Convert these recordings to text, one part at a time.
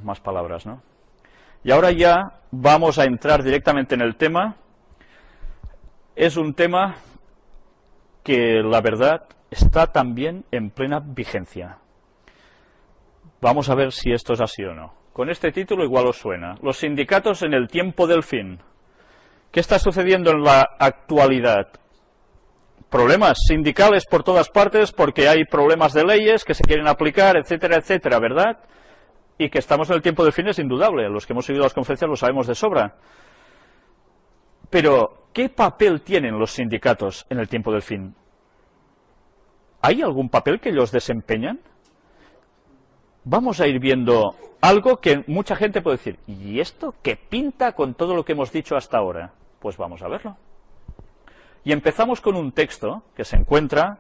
Más palabras, ¿no? Y ahora ya vamos a entrar directamente en el tema. Es un tema que, la verdad, está también en plena vigencia. Vamos a ver si esto es así o no. Con este título igual os suena. Los sindicatos en el tiempo del fin. ¿Qué está sucediendo en la actualidad? Problemas sindicales por todas partes porque hay problemas de leyes que se quieren aplicar, etcétera, etcétera, ¿verdad? Y que estamos en el tiempo del fin es indudable. Los que hemos seguido las conferencias lo sabemos de sobra. Pero, ¿qué papel tienen los sindicatos en el tiempo del fin? ¿Hay algún papel que ellos desempeñan? Vamos a ir viendo algo que mucha gente puede decir, ¿y esto qué pinta con todo lo que hemos dicho hasta ahora? Pues vamos a verlo. Y empezamos con un texto que se encuentra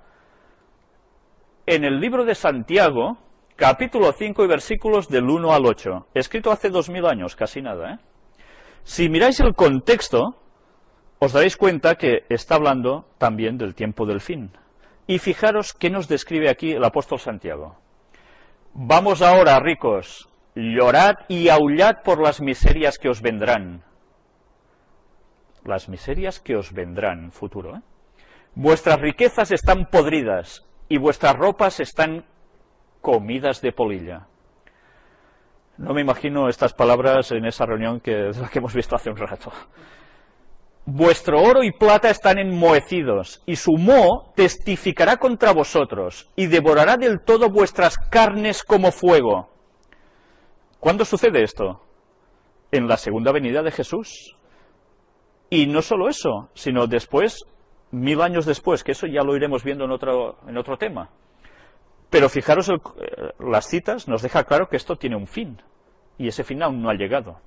en el libro de Santiago, capítulo 5 y versículos del 1 al 8, escrito hace 2000 años, casi nada, ¿eh? Si miráis el contexto, os daréis cuenta que está hablando también del tiempo del fin. Y fijaros qué nos describe aquí el apóstol Santiago. Vamos ahora, ricos, llorad y aullad por las miserias que os vendrán. Las miserias que os vendrán, futuro, ¿eh? Vuestras riquezas están podridas y vuestras ropas están comidas de polilla. No me imagino estas palabras en esa reunión de la que hemos visto hace un rato. Vuestro oro y plata están enmohecidos, y su moho testificará contra vosotros, y devorará del todo vuestras carnes como fuego. ¿Cuándo sucede esto? En la segunda venida de Jesús. Y no solo eso, sino después, 1000 años después, que eso ya lo iremos viendo en otro tema. Pero fijaros, las citas nos deja claro que esto tiene un fin, y ese fin aún no ha llegado.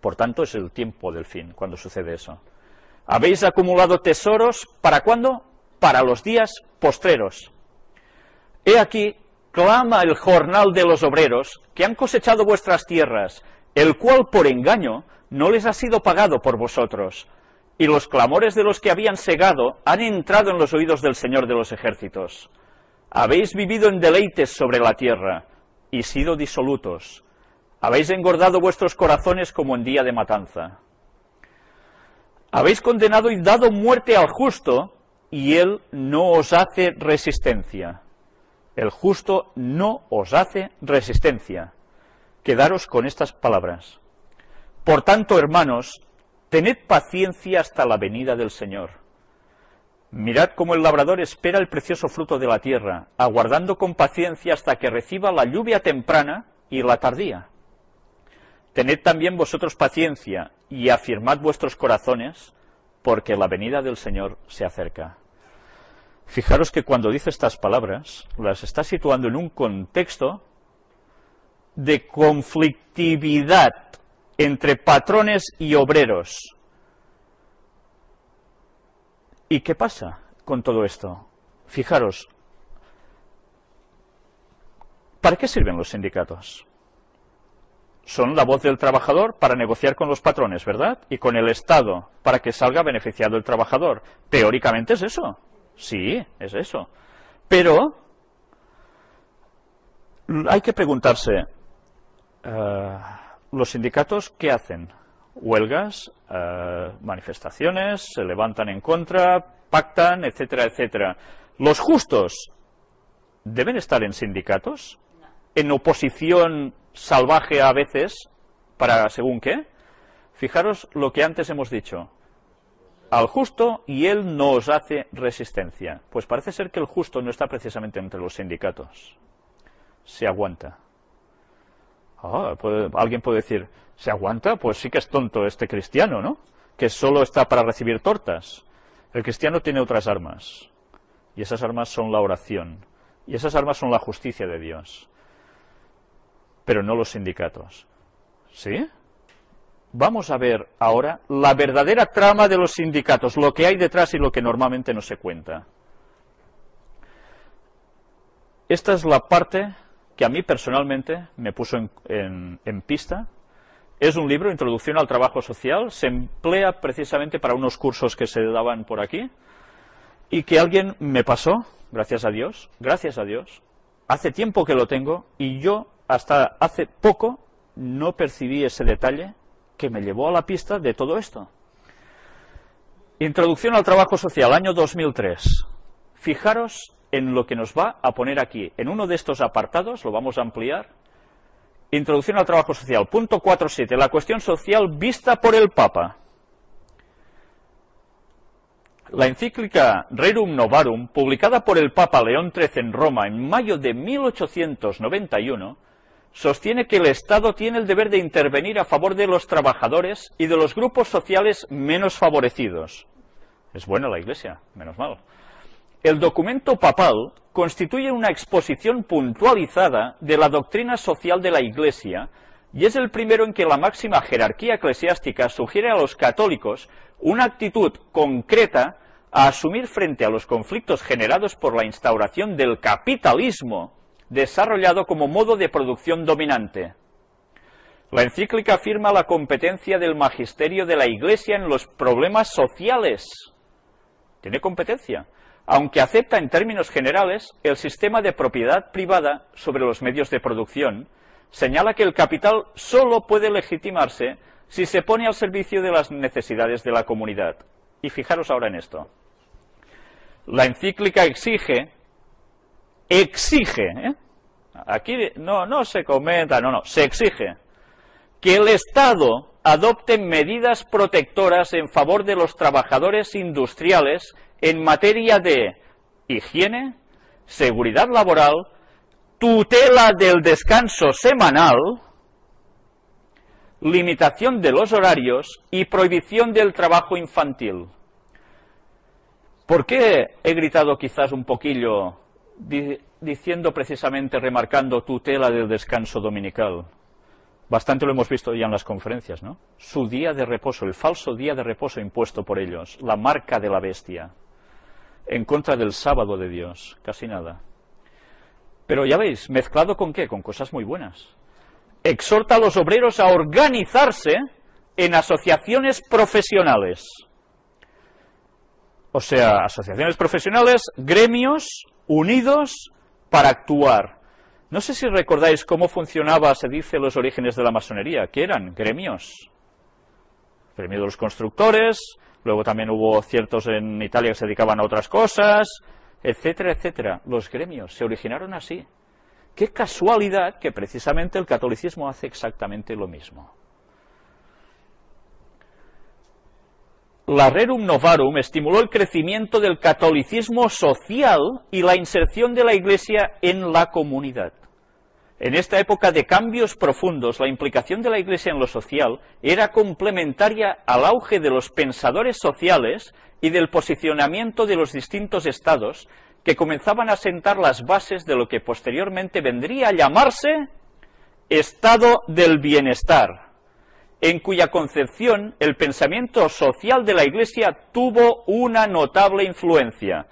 Por tanto, es el tiempo del fin, cuando sucede eso. Habéis acumulado tesoros, ¿para cuándo? Para los días postreros. He aquí, clama el jornal de los obreros, que han cosechado vuestras tierras, el cual por engaño no les ha sido pagado por vosotros, y los clamores de los que habían segado han entrado en los oídos del Señor de los ejércitos. Habéis vivido en deleites sobre la tierra, y sido disolutos. Habéis engordado vuestros corazones como en día de matanza. Habéis condenado y dado muerte al justo, y él no os hace resistencia. El justo no os hace resistencia. Quedaros con estas palabras. Por tanto, hermanos, tened paciencia hasta la venida del Señor. Mirad cómo el labrador espera el precioso fruto de la tierra, aguardando con paciencia hasta que reciba la lluvia temprana y la tardía. Tened también vosotros paciencia y afirmad vuestros corazones, porque la venida del Señor se acerca. Fijaros que cuando dice estas palabras, las está situando en un contexto de conflictividad entre patrones y obreros. ¿Y qué pasa con todo esto? Fijaros, ¿para qué sirven los sindicatos? Son la voz del trabajador para negociar con los patrones, ¿verdad? Y con el Estado, para que salga beneficiado el trabajador. Teóricamente es eso. Sí, es eso. Pero hay que preguntarse, ¿los sindicatos qué hacen? Huelgas, manifestaciones, se levantan en contra, pactan, etcétera, etcétera. ¿Los justos deben estar en sindicatos? ¿En oposición salvaje a veces, para según qué? Fijaros lo que antes hemos dicho. Al justo, y él no os hace resistencia. Pues parece ser que el justo no está precisamente entre los sindicatos. Se aguanta. Alguien puede decir, ¿se aguanta? Pues sí que es tonto este cristiano, ¿no? Que solo está para recibir tortas. El cristiano tiene otras armas. Y esas armas son la oración. Y esas armas son la justicia de Dios. Pero no los sindicatos. ¿Sí? Vamos a ver ahora la verdadera trama de los sindicatos, lo que hay detrás y lo que normalmente no se cuenta. Esta es la parte que a mí personalmente me puso en pista. Es un libro, Introducción al Trabajo Social, se emplea precisamente para unos cursos que se daban por aquí, y que alguien me pasó, gracias a Dios, hace tiempo que lo tengo, y yo hasta hace poco no percibí ese detalle que me llevó a la pista de todo esto. Introducción al trabajo social, año 2003. Fijaros en lo que nos va a poner aquí. En uno de estos apartados, lo vamos a ampliar. Introducción al trabajo social, punto 4.7, la cuestión social vista por el Papa. La encíclica Rerum Novarum, publicada por el Papa León XIII en Roma en mayo de 1891, sostiene que el Estado tiene el deber de intervenir a favor de los trabajadores y de los grupos sociales menos favorecidos. Es buena la Iglesia, menos mal. El documento papal constituye una exposición puntualizada de la doctrina social de la Iglesia y es el primero en que la máxima jerarquía eclesiástica sugiere a los católicos una actitud concreta a asumir frente a los conflictos generados por la instauración del capitalismo desarrollado como modo de producción dominante. La encíclica afirma la competencia del magisterio de la Iglesia en los problemas sociales. Tiene competencia, aunque acepta en términos generales el sistema de propiedad privada sobre los medios de producción. Señala que el capital solo puede legitimarse si se pone al servicio de las necesidades de la comunidad. Y fijaros ahora en esto. La encíclica exige, aquí no se comenta, se exige que el Estado adopte medidas protectoras en favor de los trabajadores industriales en materia de higiene, seguridad laboral, tutela del descanso semanal, limitación de los horarios y prohibición del trabajo infantil. ¿Por qué he gritado quizás un poquillo diciendo precisamente, remarcando tutela del descanso dominical? Bastante lo hemos visto ya en las conferencias, ¿no? Su día de reposo, el falso día de reposo impuesto por ellos, la marca de la bestia, en contra del sábado de Dios, casi nada. Pero ya veis, ¿mezclado con qué? Con cosas muy buenas. Exhorta a los obreros a organizarse en asociaciones profesionales. O sea, asociaciones profesionales, gremios unidos para actuar. No sé si recordáis cómo funcionaba, se dice, los orígenes de la masonería, que eran gremios. Gremio de los constructores, luego también hubo ciertos en Italia que se dedicaban a otras cosas, etcétera, etcétera. Los gremios se originaron así. Qué casualidad que precisamente el catolicismo hace exactamente lo mismo. La Rerum Novarum estimuló el crecimiento del catolicismo social y la inserción de la Iglesia en la comunidad. En esta época de cambios profundos, la implicación de la Iglesia en lo social era complementaria al auge de los pensadores sociales y del posicionamiento de los distintos estados que comenzaban a sentar las bases de lo que posteriormente vendría a llamarse estado del bienestar, en cuya concepción el pensamiento social de la Iglesia tuvo una notable influencia.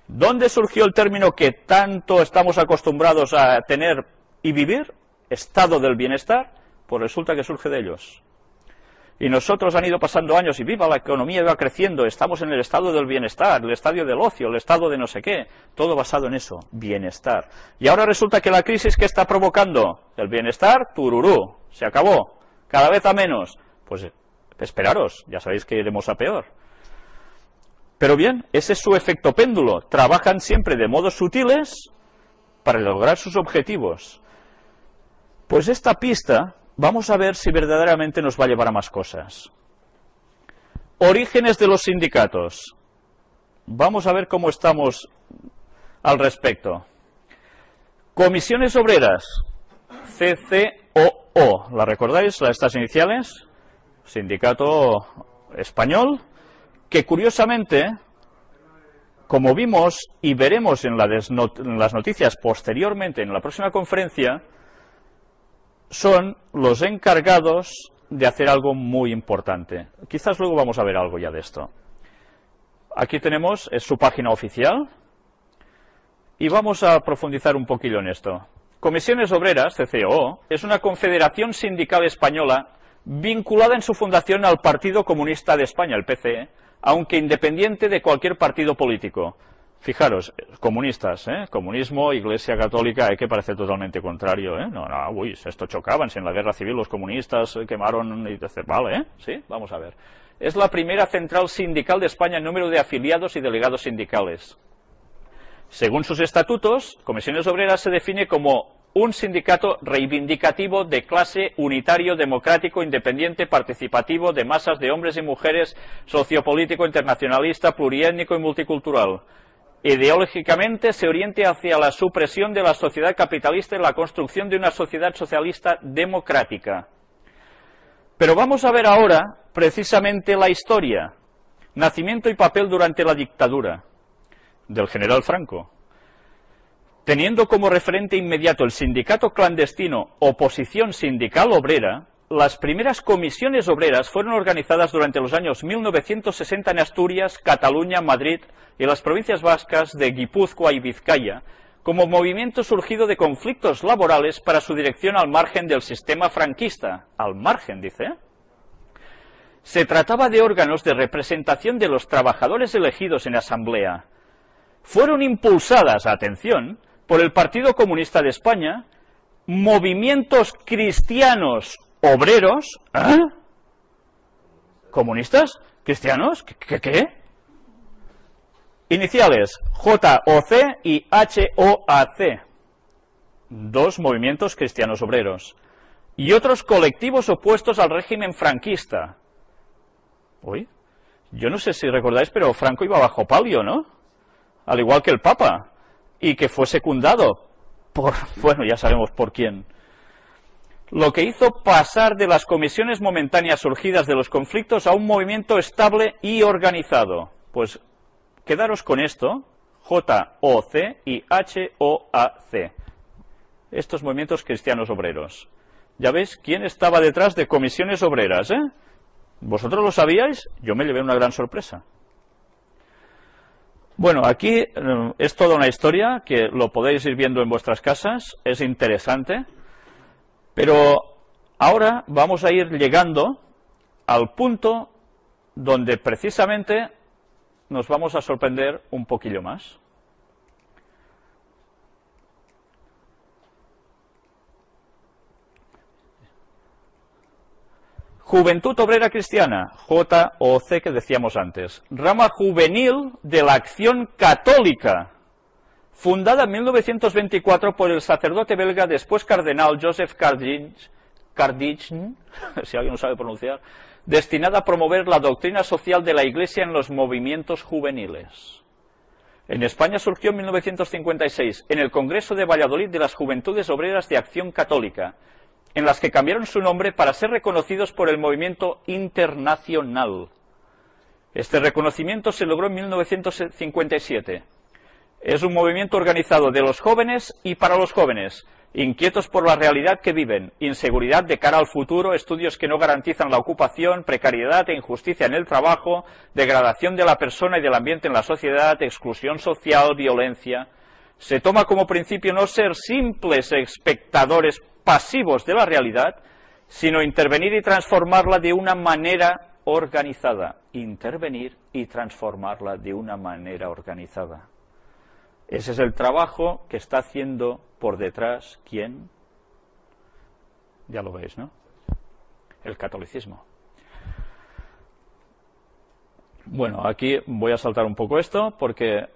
¿Dónde surgió el término que tanto estamos acostumbrados a tener y vivir? Estado del bienestar. Pues resulta que surge de ellos. Y nosotros han ido pasando años y viva, la economía va creciendo, estamos en el estado del bienestar, el estadio del ocio, el estado de no sé qué, todo basado en eso, bienestar. Y ahora resulta que la crisis que está provocando el bienestar, tururú, se acabó, cada vez a menos. Pues esperaros, ya sabéis que iremos a peor. Pero bien, ese es su efecto péndulo, trabajan siempre de modos sutiles para lograr sus objetivos. Pues esta pista, vamos a ver si verdaderamente nos va a llevar a más cosas. Orígenes de los sindicatos. Vamos a ver cómo estamos al respecto. Comisiones obreras, CCOO, ¿la recordáis? Estas iniciales, sindicato español, que curiosamente, como vimos y veremos en las noticias posteriormente en la próxima conferencia, son los encargados de hacer algo muy importante. Quizás luego vamos a ver algo ya de esto. Aquí tenemos, es su página oficial, y vamos a profundizar un poquillo en esto. Comisiones Obreras, CCOO, es una confederación sindical española vinculada en su fundación al Partido Comunista de España, el PCE, aunque independiente de cualquier partido político. Fijaros, comunistas, comunismo, Iglesia Católica, que parece totalmente contrario, No, uy, esto chocaban, si en la guerra civil los comunistas quemaron, y dice, vale, sí, vamos a ver. Es la primera central sindical de España en número de afiliados y delegados sindicales. Según sus estatutos, Comisiones Obreras se define como un sindicato reivindicativo de clase, unitario, democrático, independiente, participativo, de masas de hombres y mujeres, sociopolítico, internacionalista, pluriétnico y multicultural. Ideológicamente se oriente hacia la supresión de la sociedad capitalista y la construcción de una sociedad socialista democrática. Pero vamos a ver ahora precisamente la historia, nacimiento y papel durante la dictadura del general Franco. Teniendo como referente inmediato el sindicato clandestino Oposición Sindical Obrera, las primeras comisiones obreras fueron organizadas durante los años 1960 en Asturias, Cataluña, Madrid y las provincias vascas de Guipúzcoa y Vizcaya, como movimiento surgido de conflictos laborales para su dirección al margen del sistema franquista. Al margen, dice. Se trataba de órganos de representación de los trabajadores elegidos en asamblea. Fueron impulsadas, atención, por el Partido Comunista de España, movimientos cristianos obreros. ¿Comunistas? ¿Cristianos? ¿Qué? Iniciales JOC y HOAC, dos movimientos cristianos obreros, y otros colectivos opuestos al régimen franquista. Uy, yo no sé si recordáis, pero Franco iba bajo palio, ¿no? Al igual que el Papa, y que fue secundado por, bueno, ya sabemos por quién. Lo que hizo pasar de las comisiones momentáneas surgidas de los conflictos a un movimiento estable y organizado. Pues quedaros con esto, JOC y HOAC, estos movimientos cristianos obreros. Ya veis quién estaba detrás de comisiones obreras, ¿Vosotros lo sabíais? Yo me llevé una gran sorpresa. Bueno, aquí es toda una historia que lo podéis ir viendo en vuestras casas, es interesante, pero ahora vamos a ir llegando al punto donde precisamente nos vamos a sorprender un poquillo más. Juventud Obrera Cristiana, JOC, que decíamos antes, rama juvenil de la Acción Católica, fundada en 1924 por el sacerdote belga, después cardenal Joseph Cardijn, si alguien lo sabe pronunciar, destinada a promover la doctrina social de la Iglesia en los movimientos juveniles. En España surgió en 1956, en el Congreso de Valladolid de las Juventudes Obreras de Acción Católica, en las que cambiaron su nombre para ser reconocidos por el movimiento internacional. Este reconocimiento se logró en 1957. Es un movimiento organizado de los jóvenes y para los jóvenes, inquietos por la realidad que viven, inseguridad de cara al futuro, estudios que no garantizan la ocupación, precariedad e injusticia en el trabajo, degradación de la persona y del ambiente en la sociedad, exclusión social, violencia. Se toma como principio no ser simples espectadores pasivos de la realidad, sino intervenir y transformarla de una manera organizada. Intervenir y transformarla de una manera organizada. Ese es el trabajo que está haciendo por detrás, ¿quién? Ya lo veis, ¿no? El catolicismo. Bueno, aquí voy a saltar un poco esto, porque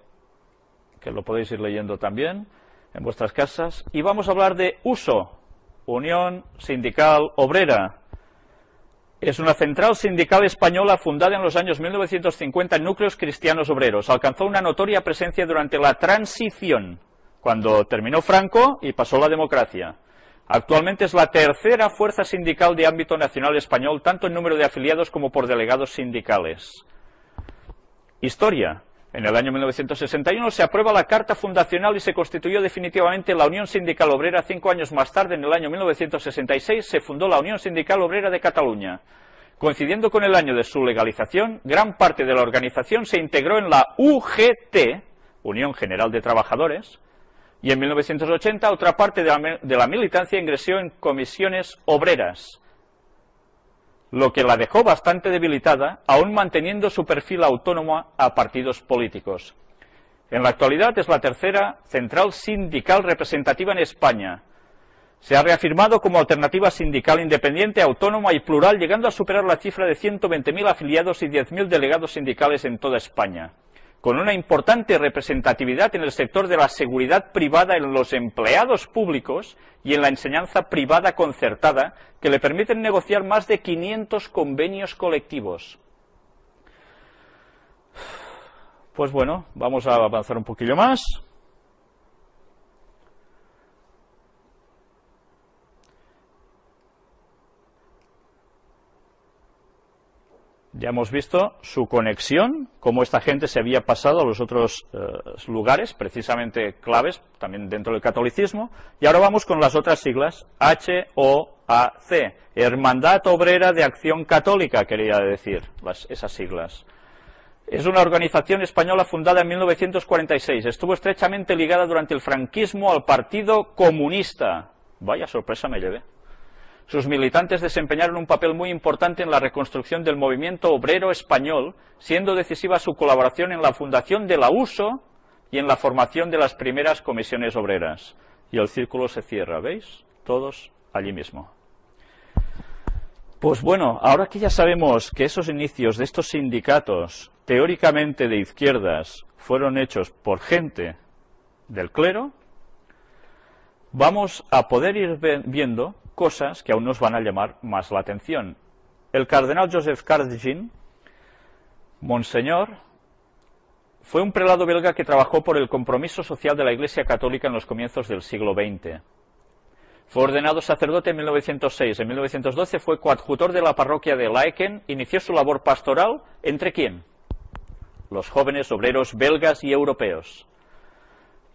que lo podéis ir leyendo también en vuestras casas. Y vamos a hablar de USO, Unión Sindical Obrera. Es una central sindical española fundada en los años 1950 en núcleos cristianos obreros. Alcanzó una notoria presencia durante la transición, cuando terminó Franco y pasó la democracia. Actualmente es la tercera fuerza sindical de ámbito nacional español, tanto en número de afiliados como por delegados sindicales. Historia. En el año 1961 se aprueba la Carta Fundacional y se constituyó definitivamente la Unión Sindical Obrera. 5 años más tarde, en el año 1966, se fundó la Unión Sindical Obrera de Cataluña. Coincidiendo con el año de su legalización, gran parte de la organización se integró en la UGT, Unión General de Trabajadores, y en 1980 otra parte de la militancia ingresó en comisiones obreras, lo que la dejó bastante debilitada, aún manteniendo su perfil autónomo a partidos políticos. En la actualidad es la tercera central sindical representativa en España. Se ha reafirmado como alternativa sindical independiente, autónoma y plural, llegando a superar la cifra de 120.000 afiliados y 10.000 delegados sindicales en toda España, con una importante representatividad en el sector de la seguridad privada, en los empleados públicos y en la enseñanza privada concertada, que le permiten negociar más de 500 convenios colectivos. Pues bueno, vamos a avanzar un poquillo más. Ya hemos visto su conexión, cómo esta gente se había pasado a los otros lugares, precisamente claves, también dentro del catolicismo. Y ahora vamos con las otras siglas, HOAC, Hermandad Obrera de Acción Católica, quería decir esas siglas. Es una organización española fundada en 1946. Estuvo estrechamente ligada durante el franquismo al Partido Comunista. Vaya sorpresa me llevé. Sus militantes desempeñaron un papel muy importante en la reconstrucción del movimiento obrero español, siendo decisiva su colaboración en la fundación de la USO y en la formación de las primeras comisiones obreras. Y el círculo se cierra, ¿veis? Todos allí mismo. Pues bueno, ahora que ya sabemos que esos inicios de estos sindicatos, teóricamente de izquierdas, fueron hechos por gente del clero, vamos a poder ir viendo cosas que aún nos van a llamar más la atención. El cardenal Joseph Cardin, Monseñor, fue un prelado belga que trabajó por el compromiso social de la Iglesia Católica en los comienzos del siglo XX. Fue ordenado sacerdote en 1906. En 1912 fue coadjutor de la parroquia de Laeken. Inició su labor pastoral, ¿entre quién? Los jóvenes obreros belgas y europeos.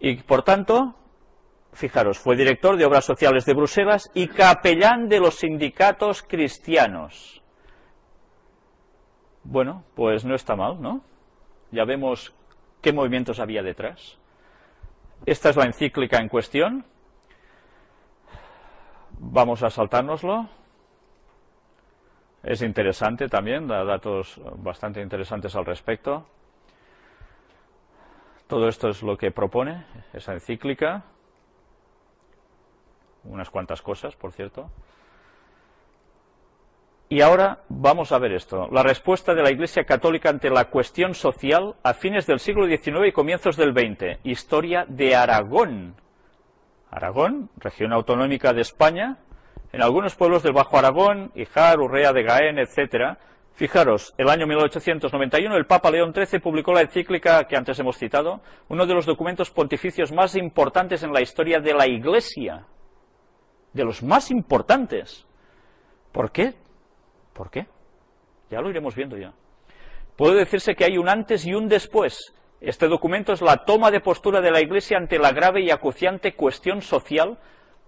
Y por tanto, fijaros, fue director de Obras Sociales de Bruselas y capellán de los sindicatos cristianos. Bueno, pues no está mal, ¿no? Ya vemos qué movimientos había detrás. Esta es la encíclica en cuestión. Vamos a saltárnoslo. Es interesante también, da datos bastante interesantes al respecto. Todo esto es lo que propone esa encíclica. Unas cuantas cosas, por cierto. Y ahora vamos a ver esto. La respuesta de la Iglesia Católica ante la cuestión social a fines del siglo XIX y comienzos del XX. Historia de Aragón. Aragón, región autonómica de España, en algunos pueblos del Bajo Aragón, Híjar, Urrea de Gaén, etc. Fijaros, el año 1891 el Papa León XIII publicó la encíclica que antes hemos citado, uno de los documentos pontificios más importantes en la historia de la Iglesia. De los más importantes. ¿Por qué? ¿Por qué? Ya lo iremos viendo ya. Puede decirse que hay un antes y un después. Este documento es la toma de postura de la Iglesia ante la grave y acuciante cuestión social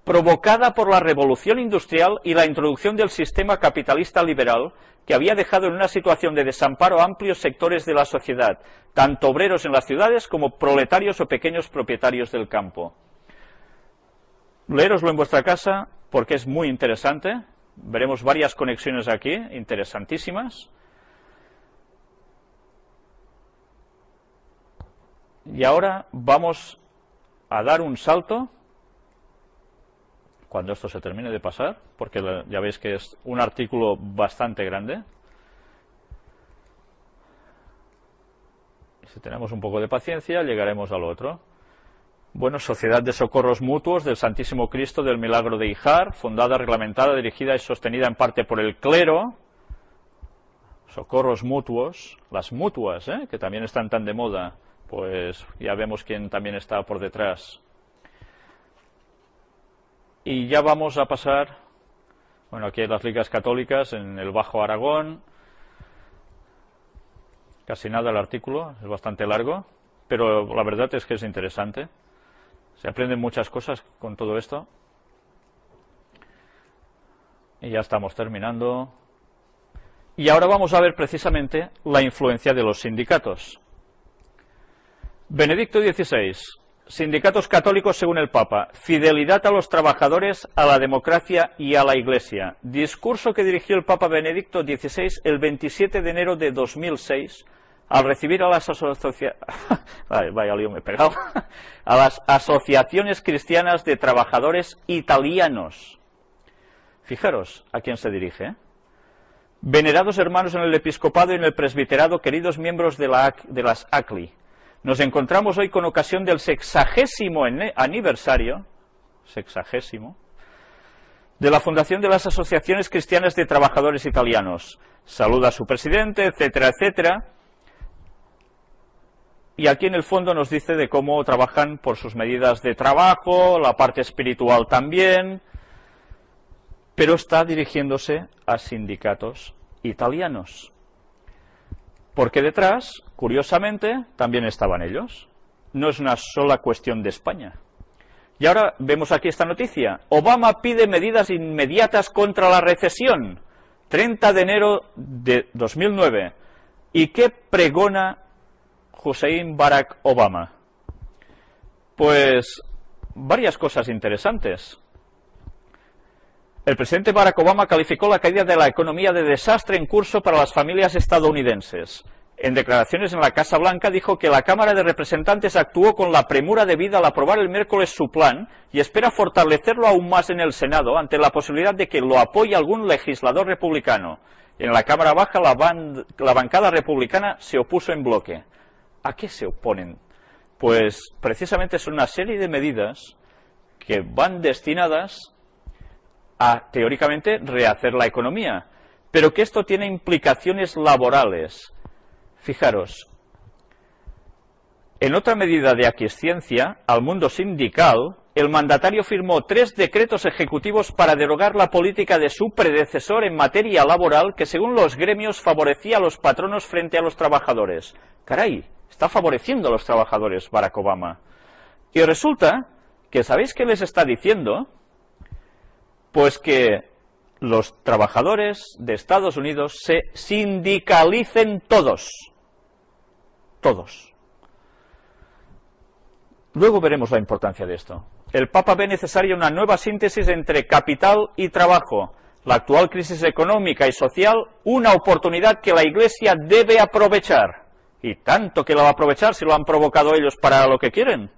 provocada por la revolución industrial y la introducción del sistema capitalista liberal que había dejado en una situación de desamparo a amplios sectores de la sociedad, tanto obreros en las ciudades como proletarios o pequeños propietarios del campo. Leéroslo en vuestra casa porque es muy interesante. Veremos varias conexiones aquí, interesantísimas. Y ahora vamos a dar un salto, cuando esto se termine de pasar, porque ya veis que es un artículo bastante grande. Si tenemos un poco de paciencia, llegaremos al otro. Bueno, Sociedad de Socorros Mutuos del Santísimo Cristo del Milagro de Híjar, fundada, reglamentada, dirigida y sostenida en parte por el clero. Socorros mutuos, las mutuas, que también están tan de moda, pues ya vemos quién también está por detrás. Y ya vamos a pasar, bueno, aquí hay las ligas católicas en el Bajo Aragón. Casi nada el artículo, es bastante largo, pero la verdad es que es interesante. Se aprenden muchas cosas con todo esto. Y ya estamos terminando. Y ahora vamos a ver precisamente la influencia de los sindicatos. Benedicto XVI. Sindicatos católicos según el Papa. Fidelidad a los trabajadores, a la democracia y a la Iglesia. Discurso que dirigió el Papa Benedicto XVI el 27 de enero de 2006 al recibir a las a las asociaciones cristianas de trabajadores italianos. Fijaros a quién se dirige, ¿eh? Venerados hermanos en el episcopado y en el presbiterado, queridos miembros de las ACLI, nos encontramos hoy con ocasión del 60º aniversario, de la fundación de las asociaciones cristianas de trabajadores italianos. Saluda a su presidente, etcétera, etcétera. Y aquí en el fondo nos dice de cómo trabajan por sus medidas de trabajo, la parte espiritual también, pero está dirigiéndose a sindicatos italianos. Porque detrás, curiosamente, también estaban ellos. No es una sola cuestión de España. Y ahora vemos aquí esta noticia. Obama pide medidas inmediatas contra la recesión. 30 de enero de 2009. ¿Y qué pregona Hussein Barack Obama? Pues varias cosas interesantes. El presidente Barack Obama calificó la caída de la economía de desastre en curso para las familias estadounidenses. En declaraciones en la Casa Blanca dijo que la Cámara de Representantes actuó con la premura debida al aprobar el miércoles su plan y espera fortalecerlo aún más en el Senado ante la posibilidad de que lo apoye algún legislador republicano. En la Cámara Baja la bancada republicana se opuso en bloque. ¿A qué se oponen? Pues precisamente son una serie de medidas que van destinadas a, teóricamente, rehacer la economía, pero que esto tiene implicaciones laborales. Fijaros, en otra medida de aquiescencia al mundo sindical, el mandatario firmó 3 decretos ejecutivos para derogar la política de su predecesor en materia laboral que, según los gremios, favorecía a los patronos frente a los trabajadores. Caray, está favoreciendo a los trabajadores Barack Obama. Y resulta que, ¿sabéis qué les está diciendo? Pues que los trabajadores de Estados Unidos se sindicalicen todos. Todos. Luego veremos la importancia de esto. El Papa ve necesaria una nueva síntesis entre capital y trabajo. La actual crisis económica y social, una oportunidad que la Iglesia debe aprovechar. Y tanto que la va a aprovechar si lo han provocado ellos para lo que quieren.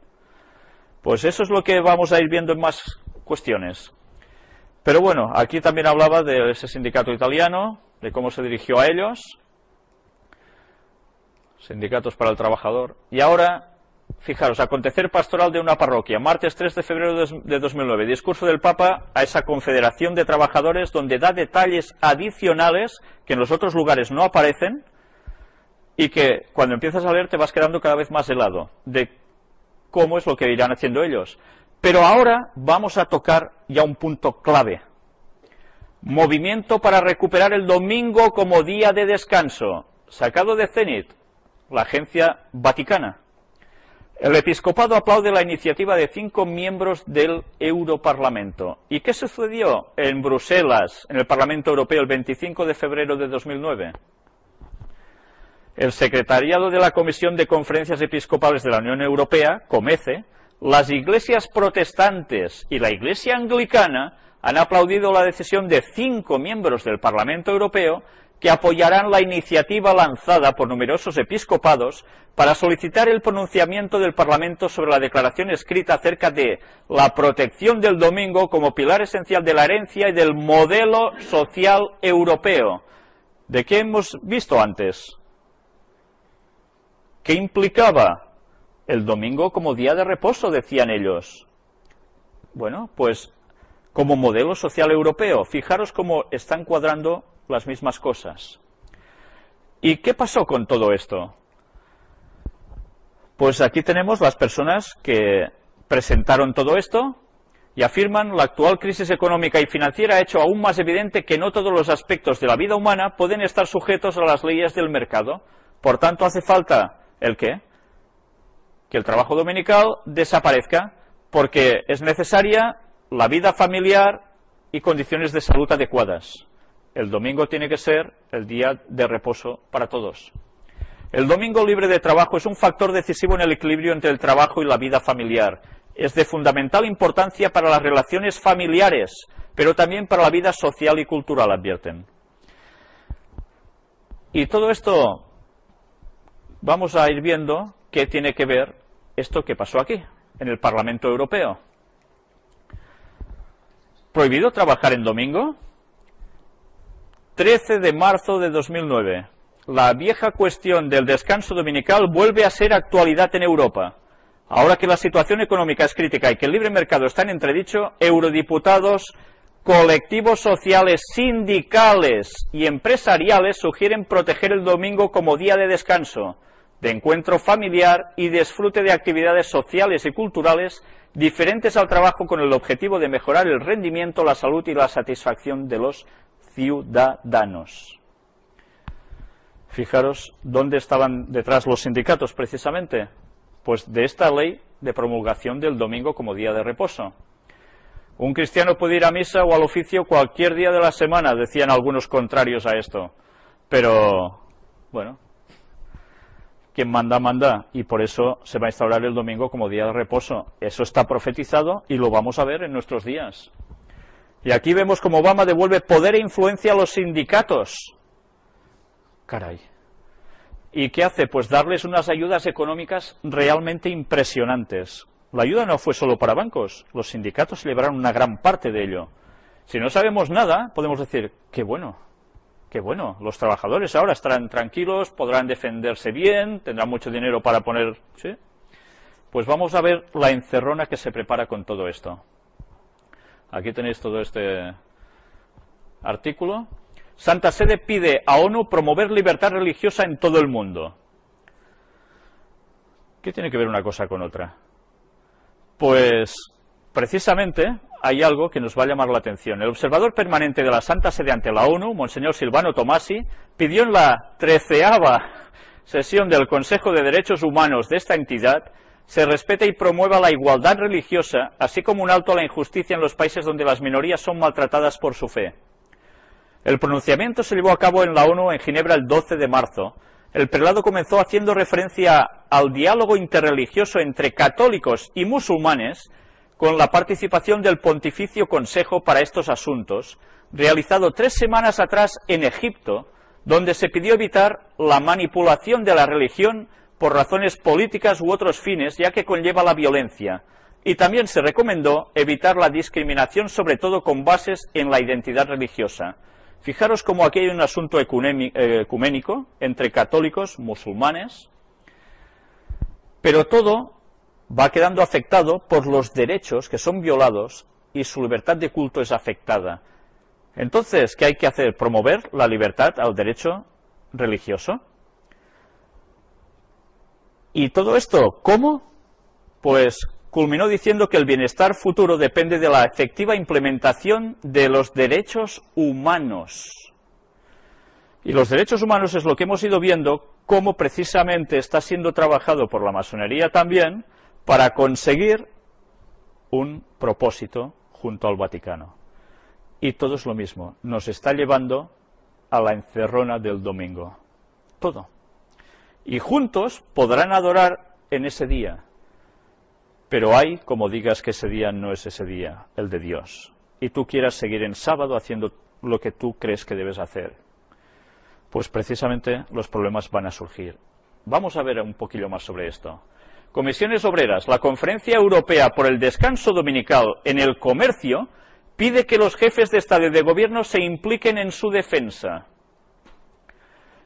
Pues eso es lo que vamos a ir viendo en más cuestiones. Pero bueno, aquí también hablaba de ese sindicato italiano, de cómo se dirigió a ellos. Sindicatos para el trabajador. Y ahora, fijaros, acontecer pastoral de una parroquia, martes 3 de febrero de 2009, discurso del Papa a esa confederación de trabajadores donde da detalles adicionales que en los otros lugares no aparecen y que cuando empiezas a leer te vas quedando cada vez más helado de cómo es lo que irán haciendo ellos. Pero ahora vamos a tocar ya un punto clave. Movimiento para recuperar el domingo como día de descanso, sacado de Zenit, la agencia vaticana. El episcopado aplaude la iniciativa de 5 miembros del Europarlamento. ¿Y qué sucedió en Bruselas, en el Parlamento Europeo, el 25 de febrero de 2009? El secretariado de la Comisión de Conferencias Episcopales de la Unión Europea, COMECE, las iglesias protestantes y la iglesia anglicana han aplaudido la decisión de 5 miembros del Parlamento Europeo que apoyarán la iniciativa lanzada por numerosos episcopados para solicitar el pronunciamiento del Parlamento sobre la declaración escrita acerca de la protección del domingo como pilar esencial de la herencia y del modelo social europeo. ¿De qué hemos visto antes? ¿Qué implicaba? El domingo como día de reposo, decían ellos. Bueno, pues como modelo social europeo, fijaros cómo están cuadrando las mismas cosas. ¿Y qué pasó con todo esto? Pues aquí tenemos las personas que presentaron todo esto y afirman la actual crisis económica y financiera ha hecho aún más evidente que no todos los aspectos de la vida humana pueden estar sujetos a las leyes del mercado. Por tanto, hace falta ¿el qué? Que el trabajo dominical desaparezca porque es necesaria la vida familiar y condiciones de salud adecuadas. El domingo tiene que ser el día de reposo para todos. El domingo libre de trabajo es un factor decisivo en el equilibrio entre el trabajo y la vida familiar. Es de fundamental importancia para las relaciones familiares, pero también para la vida social y cultural, advierten. Y todo esto vamos a ir viendo qué tiene que ver esto que pasó aquí, en el Parlamento Europeo. ¿Prohibido trabajar en domingo? 13 de marzo de 2009. La vieja cuestión del descanso dominical vuelve a ser actualidad en Europa. Ahora que la situación económica es crítica y que el libre mercado está en entredicho, eurodiputados, colectivos sociales, sindicales y empresariales sugieren proteger el domingo como día de descanso, de encuentro familiar y disfrute de actividades sociales y culturales diferentes al trabajo, con el objetivo de mejorar el rendimiento, la salud y la satisfacción de los ciudadanos. Fijaros dónde estaban detrás los sindicatos precisamente, pues de esta ley de promulgación del domingo como día de reposo. Un cristiano puede ir a misa o al oficio cualquier día de la semana, decían algunos contrarios a esto, pero bueno, quien manda, manda, y por eso se va a instaurar el domingo como día de reposo. Eso está profetizado y lo vamos a ver en nuestros días. Y aquí vemos cómo Obama devuelve poder e influencia a los sindicatos. Caray. ¿Y qué hace? Pues darles unas ayudas económicas realmente impresionantes. La ayuda no fue solo para bancos, los sindicatos se llevaron una gran parte de ello. Si no sabemos nada, podemos decir, qué bueno, los trabajadores ahora estarán tranquilos, podrán defenderse bien, tendrán mucho dinero para poner... ¿sí? Pues vamos a ver la encerrona que se prepara con todo esto. Aquí tenéis todo este artículo. Santa Sede pide a ONU promover libertad religiosa en todo el mundo. ¿Qué tiene que ver una cosa con otra? Pues, precisamente, hay algo que nos va a llamar la atención. El observador permanente de la Santa Sede ante la ONU, Monseñor Silvano Tomasi, pidió en la 13ª sesión del Consejo de Derechos Humanos de esta entidad se respete y promueva la igualdad religiosa, así como un alto a la injusticia en los países donde las minorías son maltratadas por su fe. El pronunciamiento se llevó a cabo en la ONU en Ginebra el 12 de marzo. El prelado comenzó haciendo referencia al diálogo interreligioso entre católicos y musulmanes, con la participación del Pontificio Consejo para estos asuntos, realizado 3 semanas atrás en Egipto, donde se pidió evitar la manipulación de la religión por razones políticas u otros fines, ya que conlleva la violencia, y también se recomendó evitar la discriminación, sobre todo con bases en la identidad religiosa. Fijaros cómo aquí hay un asunto ecuménico entre católicos, musulmanes, pero todo va quedando afectado por los derechos que son violados y su libertad de culto es afectada. Entonces, ¿qué hay que hacer? Promover la libertad al derecho religioso. ¿Y todo esto cómo? Pues culminó diciendo que el bienestar futuro depende de la efectiva implementación de los derechos humanos. Y los derechos humanos es lo que hemos ido viendo, cómo precisamente está siendo trabajado por la masonería también para conseguir un propósito junto al Vaticano. Y todo es lo mismo, nos está llevando a la encerrona del domingo. Todo. Y juntos podrán adorar en ese día. Pero hay, como digas que ese día no es ese día, el de Dios, y tú quieras seguir en sábado haciendo lo que tú crees que debes hacer, pues precisamente los problemas van a surgir. Vamos a ver un poquillo más sobre esto. Comisiones Obreras. La Conferencia Europea por el Descanso Dominical en el Comercio pide que los jefes de Estado y de Gobierno se impliquen en su defensa.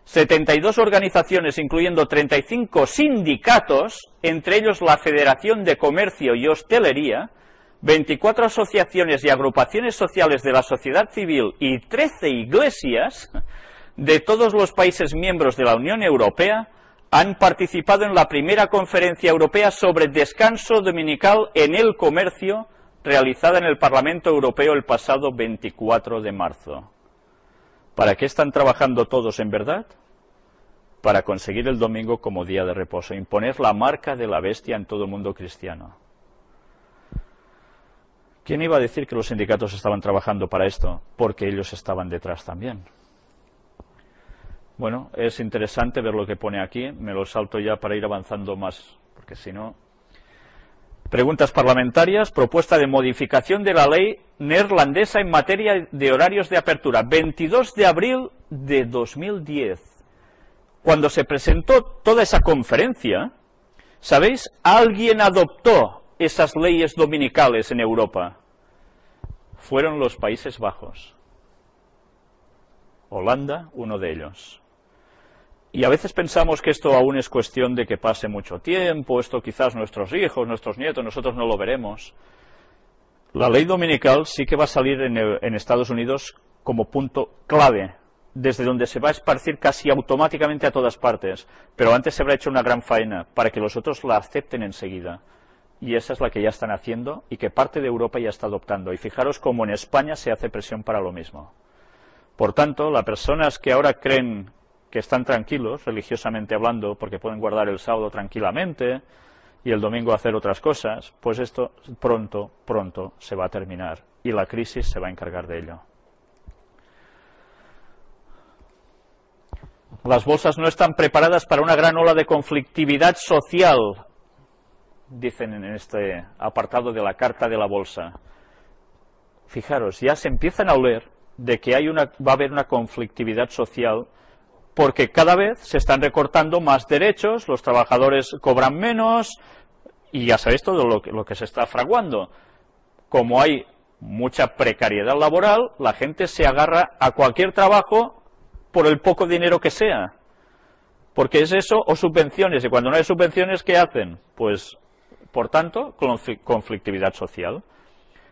72 organizaciones, incluyendo 35 sindicatos, entre ellos la Federación de Comercio y Hostelería, 24 asociaciones y agrupaciones sociales de la sociedad civil y 13 iglesias de todos los países miembros de la Unión Europea han participado en la primera conferencia europea sobre descanso dominical en el comercio, realizada en el Parlamento Europeo el pasado 24 de marzo. ¿Para qué están trabajando todos en verdad? Para conseguir el domingo como día de reposo, imponer la marca de la bestia en todo el mundo cristiano. ¿Quién iba a decir que los sindicatos estaban trabajando para esto? Porque ellos estaban detrás también. Bueno, es interesante ver lo que pone aquí, me lo salto ya para ir avanzando más, porque si no... Preguntas parlamentarias, propuesta de modificación de la ley neerlandesa en materia de horarios de apertura, 22 de abril de 2010. cuando se presentó toda esa conferencia, ¿sabéis? Alguien adoptó esas leyes dominicales en Europa. Fueron los Países Bajos. Holanda, uno de ellos. Y a veces pensamos que esto aún es cuestión de que pase mucho tiempo, esto quizás nuestros hijos, nuestros nietos, nosotros no lo veremos. La ley dominical sí que va a salir en Estados Unidos como punto clave, desde donde se va a esparcir casi automáticamente a todas partes, pero antes se habrá hecho una gran faena para que los otros la acepten enseguida. Y esa es la que ya están haciendo y que parte de Europa ya está adoptando. Y fijaros cómo en España se hace presión para lo mismo. Por tanto, las personas que ahora creen que están tranquilos, religiosamente hablando, porque pueden guardar el sábado tranquilamente y el domingo hacer otras cosas, pues esto pronto se va a terminar y la crisis se va a encargar de ello. Las bolsas no están preparadas para una gran ola de conflictividad social, dicen en este apartado de la carta de la bolsa. Fijaros, ya se empiezan a oler de que va a haber una conflictividad social porque cada vez se están recortando más derechos, los trabajadores cobran menos y ya sabéis todo lo que se está fraguando. Como hay mucha precariedad laboral, la gente se agarra a cualquier trabajo por el poco dinero que sea. Porque es eso o subvenciones, y cuando no hay subvenciones, ¿qué hacen? Pues, por tanto, conflictividad social.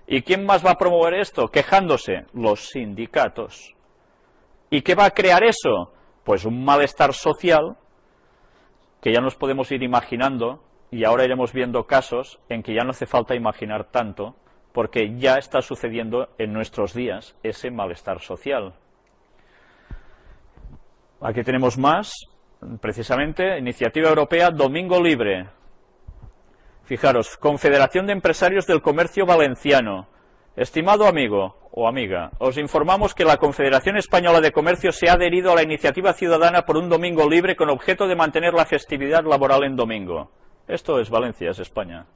¿Y quién más va a promover esto? Quejándose, los sindicatos. ¿Y qué va a crear eso? Pues un malestar social que ya nos podemos ir imaginando, y ahora iremos viendo casos en que ya no hace falta imaginar tanto, porque ya está sucediendo en nuestros días ese malestar social. Aquí tenemos más, precisamente, Iniciativa Europea Domingo Libre. Fijaros, Confederación de Empresarios del Comercio Valenciano. Estimado amigo o amiga, os informamos que la Confederación Española de Comercio se ha adherido a la iniciativa ciudadana por un domingo libre con objeto de mantener la festividad laboral en domingo. Esto es Valencia, es España.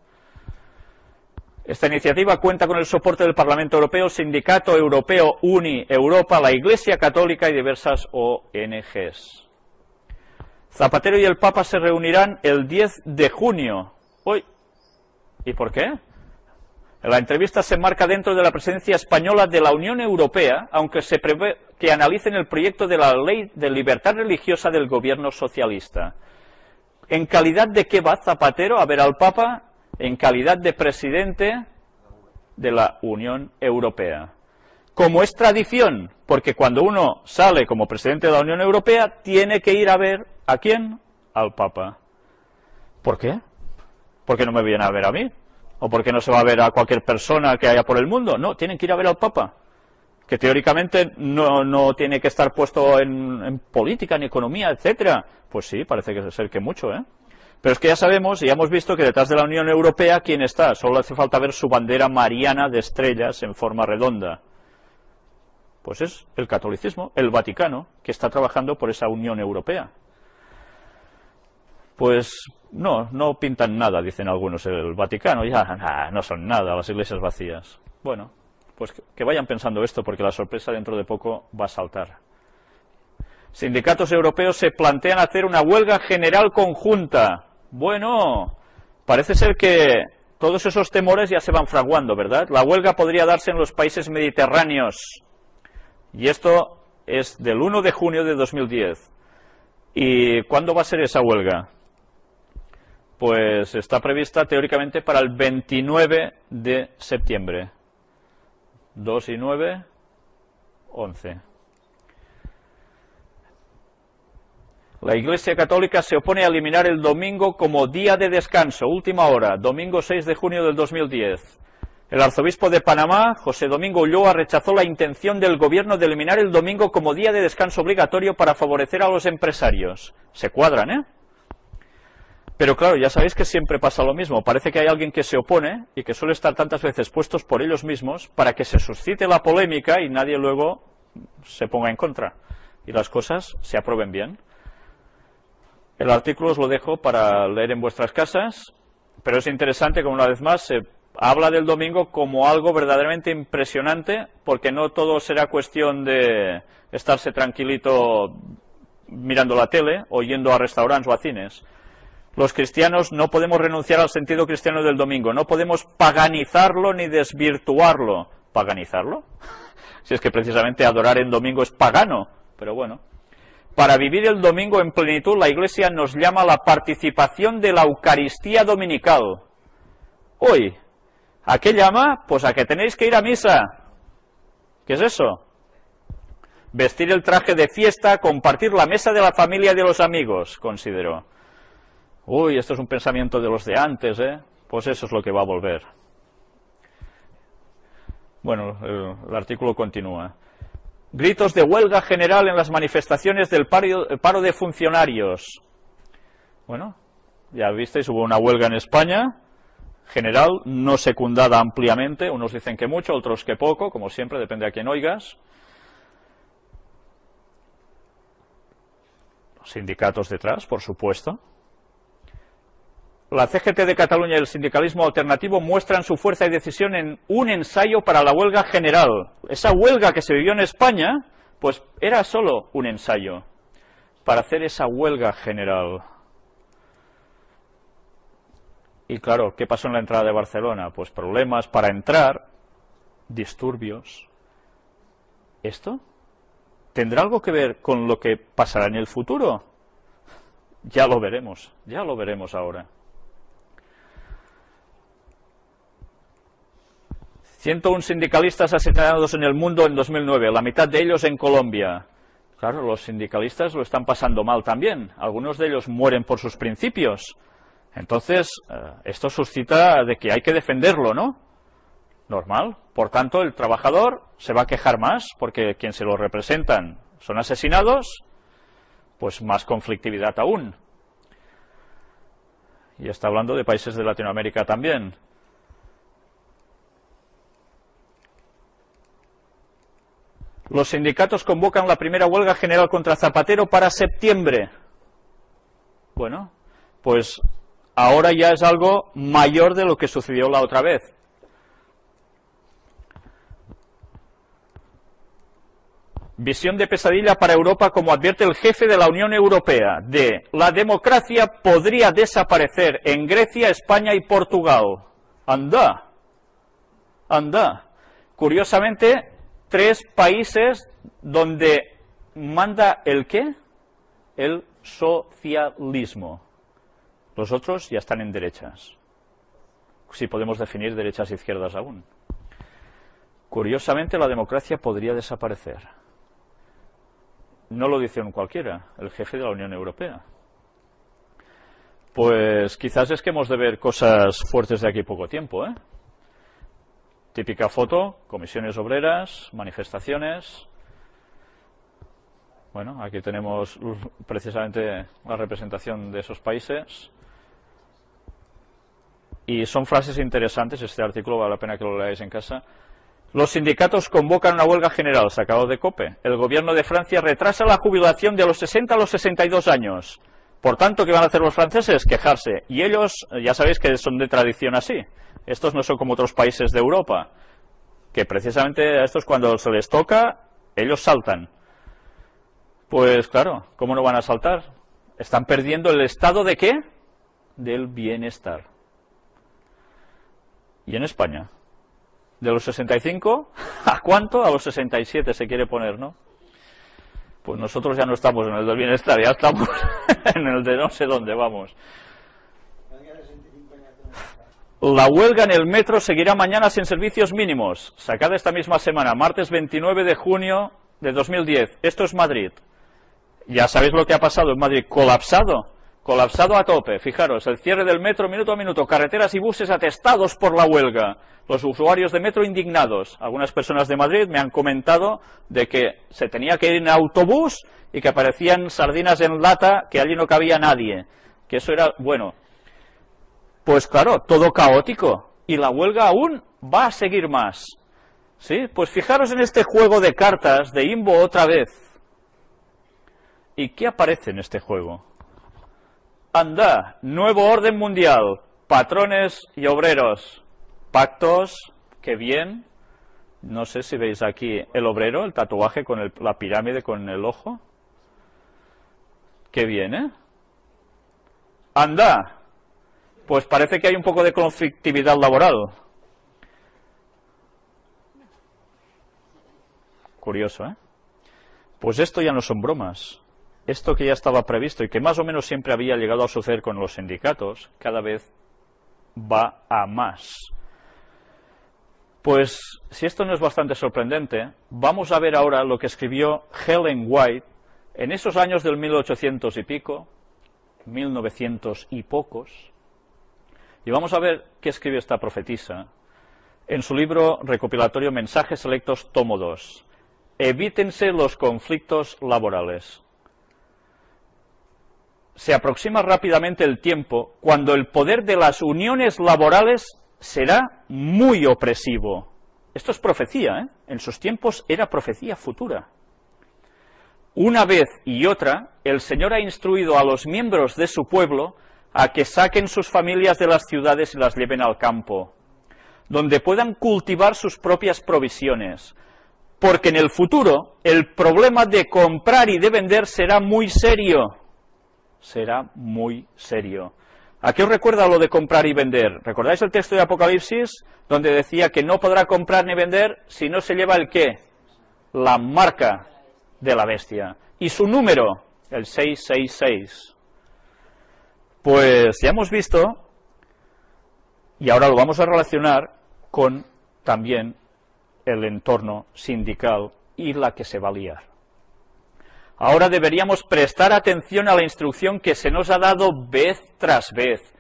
Esta iniciativa cuenta con el soporte del Parlamento Europeo, Sindicato Europeo Uni Europa, la Iglesia Católica y diversas ONGs. Zapatero y el Papa se reunirán el 10 de junio. Uy, ¿y por qué? La entrevista se enmarca dentro de la presidencia española de la Unión Europea, aunque se prevé que analicen el proyecto de la Ley de Libertad Religiosa del gobierno socialista. ¿En calidad de qué va Zapatero a ver al Papa? En calidad de presidente de la Unión Europea. Como es tradición, porque cuando uno sale como presidente de la Unión Europea, tiene que ir a ver, ¿a quién? Al Papa. ¿Por qué? ¿Por qué no me viene a ver a mí? ¿O por qué no se va a ver a cualquier persona que haya por el mundo? No, tienen que ir a ver al Papa, que teóricamente no tiene que estar puesto en política, en economía, etcétera. Pues sí, parece que ser que mucho, ¿eh? Pero es que ya sabemos y ya hemos visto que detrás de la Unión Europea, ¿quién está? Solo hace falta ver su bandera mariana de estrellas en forma redonda. Pues es el catolicismo, el Vaticano, que está trabajando por esa Unión Europea. Pues no pintan nada, dicen algunos. El Vaticano, ya no son nada, las iglesias vacías. Bueno, pues que vayan pensando esto, porque la sorpresa dentro de poco va a saltar. Sindicatos europeos se plantean hacer una huelga general conjunta. Bueno, parece ser que todos esos temores ya se van fraguando, ¿verdad? La huelga podría darse en los países mediterráneos. Y esto es del 1 de junio de 2010. ¿Y cuándo va a ser esa huelga? Pues está prevista teóricamente para el 29 de septiembre. 2 y 9, 11. La Iglesia Católica se opone a eliminar el domingo como día de descanso. Última hora, domingo 6 de junio del 2010. El arzobispo de Panamá, José Domingo Ulloa, rechazó la intención del gobierno de eliminar el domingo como día de descanso obligatorio para favorecer a los empresarios. Se cuadran, ¿eh? Pero claro, ya sabéis que siempre pasa lo mismo. Parece que hay alguien que se opone y que suele estar tantas veces puestos por ellos mismos para que se suscite la polémica y nadie luego se ponga en contra y las cosas se aprueben bien. El artículo os lo dejo para leer en vuestras casas, pero es interesante que una vez más se habla del domingo como algo verdaderamente impresionante, porque no todo será cuestión de estarse tranquilito mirando la tele o yendo a restaurantes o a cines. Los cristianos no podemos renunciar al sentido cristiano del domingo, no podemos paganizarlo ni desvirtuarlo. ¿Paganizarlo? Si es que precisamente adorar en domingo es pagano, pero bueno. Para vivir el domingo en plenitud, la Iglesia nos llama a la participación de la Eucaristía dominical. Hoy, ¿a qué llama? Pues a que tenéis que ir a misa. ¿Qué es eso? Vestir el traje de fiesta, compartir la mesa de la familia y de los amigos, considero. Uy, esto es un pensamiento de los de antes, ¿eh? Pues eso es lo que va a volver. Bueno, el artículo continúa. Gritos de huelga general en las manifestaciones del paro de funcionarios. Bueno, ya visteis, hubo una huelga en España, general, no secundada ampliamente, unos dicen que mucho, otros que poco, como siempre, depende a quién oigas. Los sindicatos detrás, por supuesto. La CGT de Cataluña y el sindicalismo alternativo muestran su fuerza y decisión en un ensayo para la huelga general. Esa huelga que se vivió en España, pues era solo un ensayo para hacer esa huelga general. Y claro, ¿qué pasó en la entrada de Barcelona? Pues problemas para entrar, disturbios. ¿Esto tendrá algo que ver con lo que pasará en el futuro? Ya lo veremos ahora. 101 sindicalistas asesinados en el mundo en 2009, la mitad de ellos en Colombia. Claro, los sindicalistas lo están pasando mal también. Algunos de ellos mueren por sus principios. Entonces, esto suscita de que hay que defenderlo, ¿no? Normal. Por tanto, el trabajador se va a quejar más, porque quien se lo representan son asesinados, pues más conflictividad aún. Y está hablando de países de Latinoamérica también. Los sindicatos convocan la primera huelga general contra Zapatero para septiembre. Bueno, pues ahora ya es algo mayor de lo que sucedió la otra vez. Visión de pesadilla para Europa, como advierte el jefe de la Unión Europea, de la democracia podría desaparecer en Grecia, España y Portugal. Anda, anda. Curiosamente, 3 países donde manda ¿el qué? El socialismo. Los otros ya están en derechas. Si podemos definir derechas e izquierdas aún. Curiosamente, la democracia podría desaparecer. No lo dice un cualquiera, el jefe de la Unión Europea. Pues quizás es que hemos de ver cosas fuertes de aquí poco tiempo, ¿eh? Típica foto, comisiones obreras, manifestaciones. Bueno, aquí tenemos precisamente la representación de esos países. Y son frases interesantes, este artículo vale la pena que lo leáis en casa. Los sindicatos convocan una huelga general, sacado de COPE. El gobierno de Francia retrasa la jubilación de los 60 a los 62 años. Por tanto, ¿qué van a hacer los franceses? Quejarse. Y ellos, ya sabéis que son de tradición así. Estos no son como otros países de Europa, que precisamente a estos cuando se les toca, ellos saltan. Pues claro, ¿cómo no van a saltar? Están perdiendo el estado ¿de qué? Del bienestar. ¿Y en España? ¿De los 65? ¿A cuánto? A los 67 se quiere poner, ¿no? Pues nosotros ya no estamos en el del bienestar, ya estamos en el de no sé dónde, vamos. La huelga en el metro seguirá mañana sin servicios mínimos, sacada esta misma semana, martes 29 de junio de 2010. Esto es Madrid. Ya sabéis lo que ha pasado en Madrid, colapsado a tope. Fijaros, el cierre del metro minuto a minuto, carreteras y buses atestados por la huelga. Los usuarios de metro indignados. Algunas personas de Madrid me han comentado de que se tenía que ir en autobús y que aparecían sardinas en lata, que allí no cabía nadie. Que eso era, bueno, pues claro, todo caótico. Y la huelga aún va a seguir más. ¿Sí? Pues fijaros en este juego de cartas de Imbo otra vez. ¿Y qué aparece en este juego? Anda, nuevo orden mundial, patrones y obreros, pactos, qué bien. No sé si veis aquí el obrero, el tatuaje con la pirámide con el ojo. Qué bien, ¿eh? Anda, pues parece que hay un poco de conflictividad laboral. Curioso, ¿eh? Pues esto ya no son bromas. Esto que ya estaba previsto y que más o menos siempre había llegado a suceder con los sindicatos, cada vez va a más. Pues, si esto no es bastante sorprendente, vamos a ver ahora lo que escribió Ellen White en esos años del 1800 y pico, 1900 y pocos, y vamos a ver qué escribe esta profetisa en su libro recopilatorio Mensajes Selectos, tomo 2. Evítense los conflictos laborales. Se aproxima rápidamente el tiempo cuando el poder de las uniones laborales será muy opresivo. Esto es profecía, ¿eh? En sus tiempos era profecía futura. Una vez y otra, el Señor ha instruido a los miembros de su pueblo a que saquen sus familias de las ciudades y las lleven al campo, donde puedan cultivar sus propias provisiones, porque en el futuro el problema de comprar y de vender será muy serio. Será muy serio. ¿A qué os recuerda lo de comprar y vender? ¿Recordáis el texto de Apocalipsis donde decía que no podrá comprar ni vender si no se lleva el qué? La marca de la bestia. Y su número, el 666. Pues ya hemos visto, y ahora lo vamos a relacionar con también el entorno sindical y la que se va a liar. Ahora deberíamos prestar atención a la instrucción que se nos ha dado vez tras vez.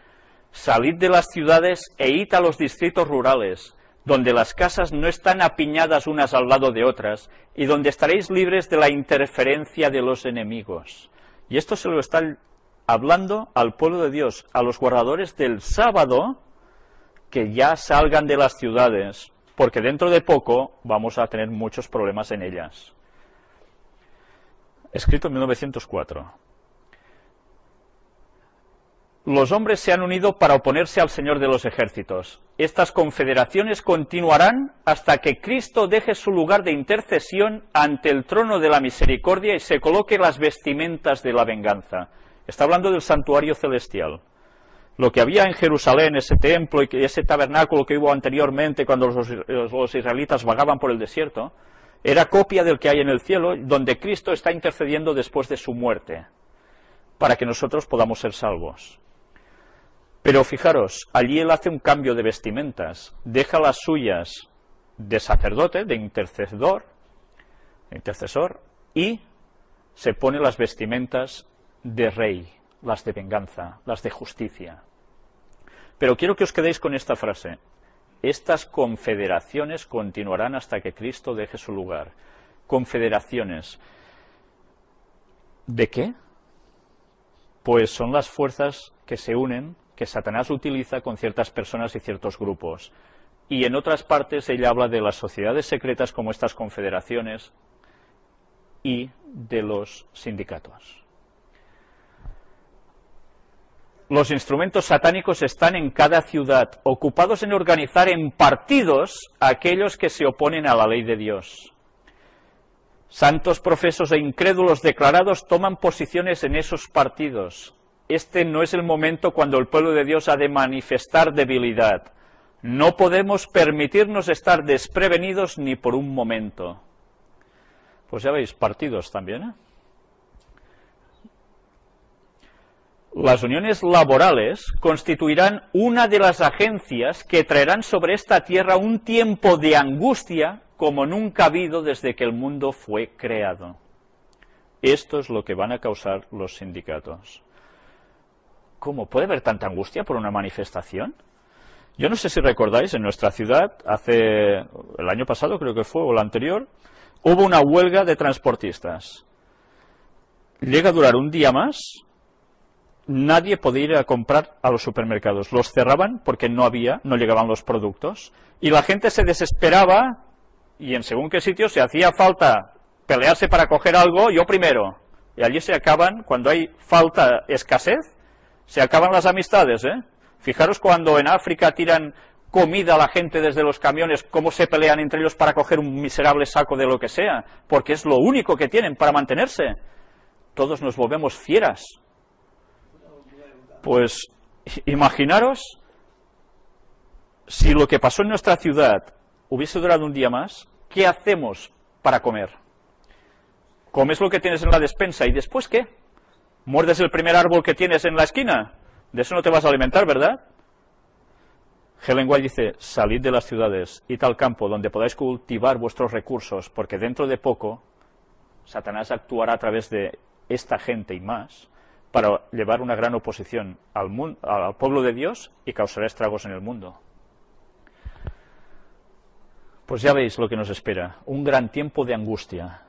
Salid de las ciudades e id a los distritos rurales, donde las casas no están apiñadas unas al lado de otras, y donde estaréis libres de la interferencia de los enemigos. Y esto se lo está hablando al pueblo de Dios, a los guardadores del sábado, que ya salgan de las ciudades, porque dentro de poco vamos a tener muchos problemas en ellas. Escrito en 1904. Los hombres se han unido para oponerse al Señor de los ejércitos. Estas confederaciones continuarán hasta que Cristo deje su lugar de intercesión ante el trono de la misericordia y se coloque las vestimentas de la venganza. Está hablando del santuario celestial. Lo que había en Jerusalén, ese templo y ese tabernáculo que hubo anteriormente cuando los israelitas vagaban por el desierto, era copia del que hay en el cielo, donde Cristo está intercediendo después de su muerte, para que nosotros podamos ser salvos. Pero fijaros, allí Él hace un cambio de vestimentas, deja las suyas de sacerdote, de intercesor, y se pone las vestimentas de rey, las de venganza, las de justicia. Pero quiero que os quedéis con esta frase. Estas confederaciones continuarán hasta que Cristo deje su lugar. Confederaciones. ¿De qué? Pues son las fuerzas que se unen, que Satanás utiliza con ciertas personas y ciertos grupos. Y en otras partes ella habla de las sociedades secretas como estas confederaciones y de los sindicatos. Los instrumentos satánicos están en cada ciudad, ocupados en organizar en partidos a aquellos que se oponen a la ley de Dios. Santos profesos e incrédulos declarados toman posiciones en esos partidos. Este no es el momento cuando el pueblo de Dios ha de manifestar debilidad. No podemos permitirnos estar desprevenidos ni por un momento. Pues ya veis, partidos también, ¿eh? Las uniones laborales constituirán una de las agencias que traerán sobre esta tierra un tiempo de angustia como nunca ha habido desde que el mundo fue creado. Esto es lo que van a causar los sindicatos. ¿Cómo puede haber tanta angustia por una manifestación? Yo no sé si recordáis, en nuestra ciudad, el año pasado creo que fue, o el anterior, hubo una huelga de transportistas. Llega a durar un día más. Nadie podía ir a comprar a los supermercados. Los cerraban porque no llegaban los productos. Y la gente se desesperaba y en según qué sitio se hacía falta pelearse para coger algo, yo primero. Y allí se acaban, cuando hay falta, escasez, se acaban las amistades, ¿eh? Fijaros cuando en África tiran comida a la gente desde los camiones, cómo se pelean entre ellos para coger un miserable saco de lo que sea, porque es lo único que tienen para mantenerse. todos nos volvemos fieras. Pues imaginaros si lo que pasó en nuestra ciudad hubiese durado un día más, ¿qué hacemos para comer? Comes lo que tienes en la despensa y después ¿qué? ¿Muerdes el primer árbol que tienes en la esquina? De eso no te vas a alimentar, ¿verdad? Ellen White dice, salid de las ciudades, id al campo donde podáis cultivar vuestros recursos, porque dentro de poco Satanás actuará a través de esta gente y más para llevar una gran oposición al pueblo de Dios y causará estragos en el mundo. Pues ya veis lo que nos espera, un gran tiempo de angustia.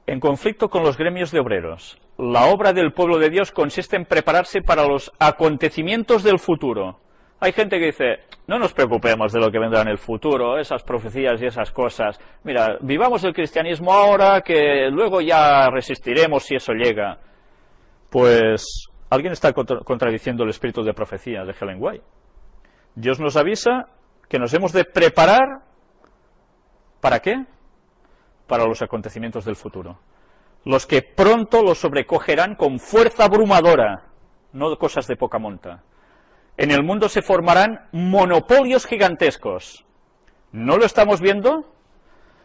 En conflicto con los gremios de obreros, la obra del pueblo de Dios consiste en prepararse para los acontecimientos del futuro. Hay gente que dice, no nos preocupemos de lo que vendrá en el futuro, esas profecías y esas cosas. Mira, vivamos el cristianismo ahora, que luego ya resistiremos si eso llega. Pues alguien está contradiciendo el espíritu de profecía de Ellen White. Dios nos avisa que nos hemos de preparar, ¿para qué? Para los acontecimientos del futuro. Los que pronto los sobrecogerán con fuerza abrumadora, no cosas de poca monta. En el mundo se formarán monopolios gigantescos. ¿No lo estamos viendo?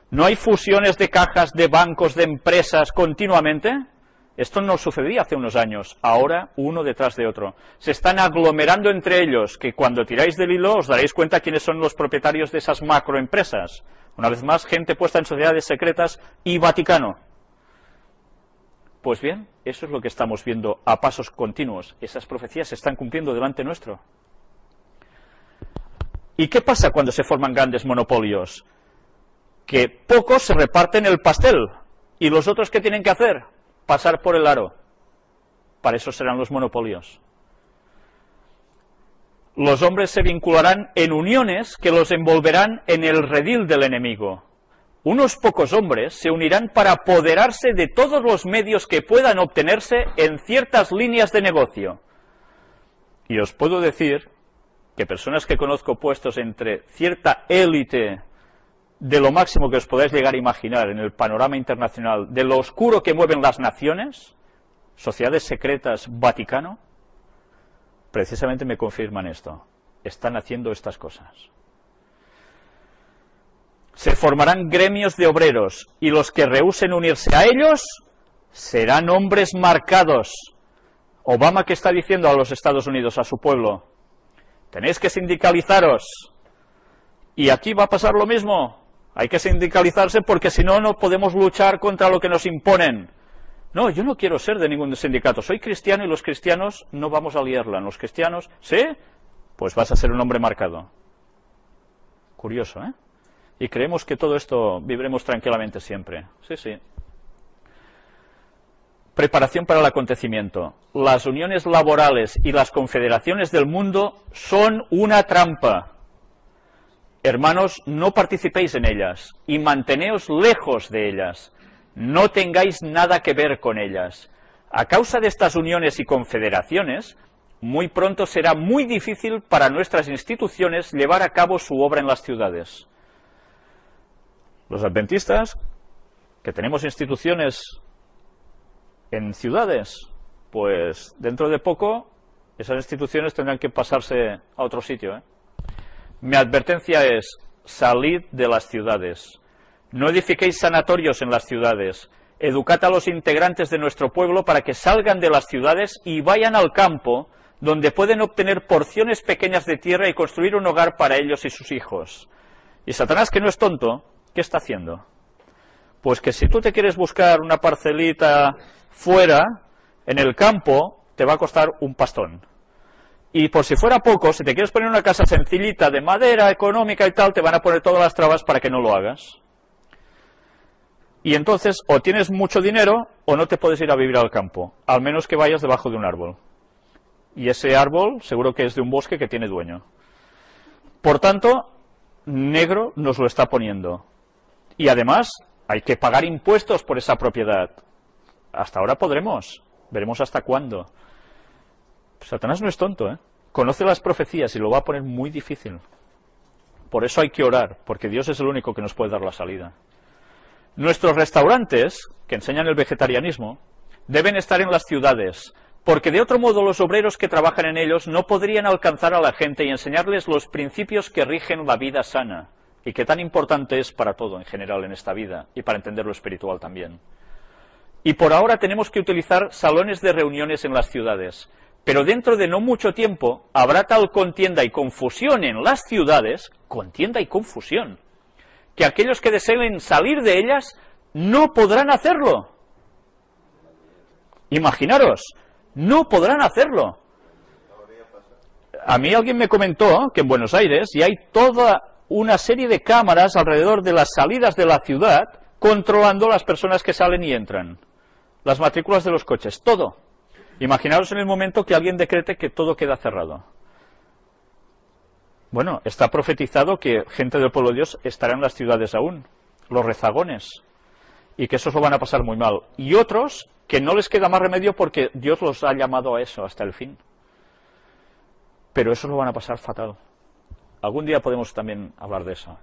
¿No hay fusiones de cajas, de bancos, de empresas continuamente? Esto no sucedía hace unos años, ahora uno detrás de otro. Se están aglomerando entre ellos, que cuando tiráis del hilo os daréis cuenta quiénes son los propietarios de esas macroempresas. Una vez más, gente puesta en sociedades secretas y Vaticano. Pues bien, eso es lo que estamos viendo a pasos continuos. Esas profecías se están cumpliendo delante nuestro. ¿Y qué pasa cuando se forman grandes monopolios? Que pocos se reparten el pastel. ¿Y los otros qué tienen que hacer? Pasar por el aro. Para eso serán los monopolios. Los hombres se vincularán en uniones que los envolverán en el redil del enemigo. Unos pocos hombres se unirán para apoderarse de todos los medios que puedan obtenerse en ciertas líneas de negocio. Y os puedo decir que personas que conozco puestos entre cierta élite de lo máximo que os podáis llegar a imaginar en el panorama internacional, de lo oscuro que mueven las naciones, sociedades secretas, Vaticano, precisamente me confirman esto. Están haciendo estas cosas. Se formarán gremios de obreros, y los que rehúsen unirse a ellos serán hombres marcados. Obama, ¿qué está diciendo a los Estados Unidos, a su pueblo? Tenéis que sindicalizaros. Y aquí va a pasar lo mismo. Hay que sindicalizarse porque si no, no podemos luchar contra lo que nos imponen. No, yo no quiero ser de ningún sindicato. Soy cristiano y los cristianos no vamos a liarla. Los cristianos, ¿sí? Pues vas a ser un hombre marcado. Curioso, ¿eh? Y creemos que todo esto viviremos tranquilamente siempre. Sí, sí. Preparación para el acontecimiento. Las uniones laborales y las confederaciones del mundo son una trampa. Hermanos, no participéis en ellas y manteneos lejos de ellas. No tengáis nada que ver con ellas. A causa de estas uniones y confederaciones, muy pronto será muy difícil para nuestras instituciones llevar a cabo su obra en las ciudades. Los adventistas, que tenemos instituciones en ciudades, pues dentro de poco esas instituciones tendrán que pasarse a otro sitio, ¿eh? Mi advertencia es, salid de las ciudades. No edifiquéis sanatorios en las ciudades. Educad a los integrantes de nuestro pueblo para que salgan de las ciudades y vayan al campo, donde pueden obtener porciones pequeñas de tierra y construir un hogar para ellos y sus hijos. Y Satanás, que no es tonto, ¿qué está haciendo? Pues que si tú te quieres buscar una parcelita fuera, en el campo, te va a costar un pastón. Y por si fuera poco, si te quieres poner una casa sencillita de madera, económica y tal, te van a poner todas las trabas para que no lo hagas. Y entonces, o tienes mucho dinero, o no te puedes ir a vivir al campo, al menos que vayas debajo de un árbol. Y ese árbol seguro que es de un bosque que tiene dueño. Por tanto, negro nos lo está poniendo. Y además, hay que pagar impuestos por esa propiedad. Hasta ahora podremos, veremos hasta cuándo. Satanás no es tonto, ¿eh? Conoce las profecías y lo va a poner muy difícil. Por eso hay que orar, porque Dios es el único que nos puede dar la salida. Nuestros restaurantes que enseñan el vegetarianismo, deben estar en las ciudades, porque de otro modo los obreros que trabajan en ellos no podrían alcanzar a la gente y enseñarles los principios que rigen la vida sana, y que tan importante es para todo en general en esta vida, y para entender lo espiritual también. Y por ahora tenemos que utilizar salones de reuniones en las ciudades, pero dentro de no mucho tiempo habrá tal contienda y confusión en las ciudades, contienda y confusión, que aquellos que deseen salir de ellas no podrán hacerlo. Imaginaros, no podrán hacerlo. A mí alguien me comentó que en Buenos Aires ya hay toda una serie de cámaras alrededor de las salidas de la ciudad controlando las personas que salen y entran. Las matrículas de los coches, todo. Imaginaros en el momento que alguien decrete que todo queda cerrado. Bueno, está profetizado que gente del pueblo de Dios estará en las ciudades aún, los rezagones, y que esos lo van a pasar muy mal. Y otros que no les queda más remedio porque Dios los ha llamado a eso hasta el fin. Pero eso lo van a pasar fatal. Algún día podemos también hablar de eso.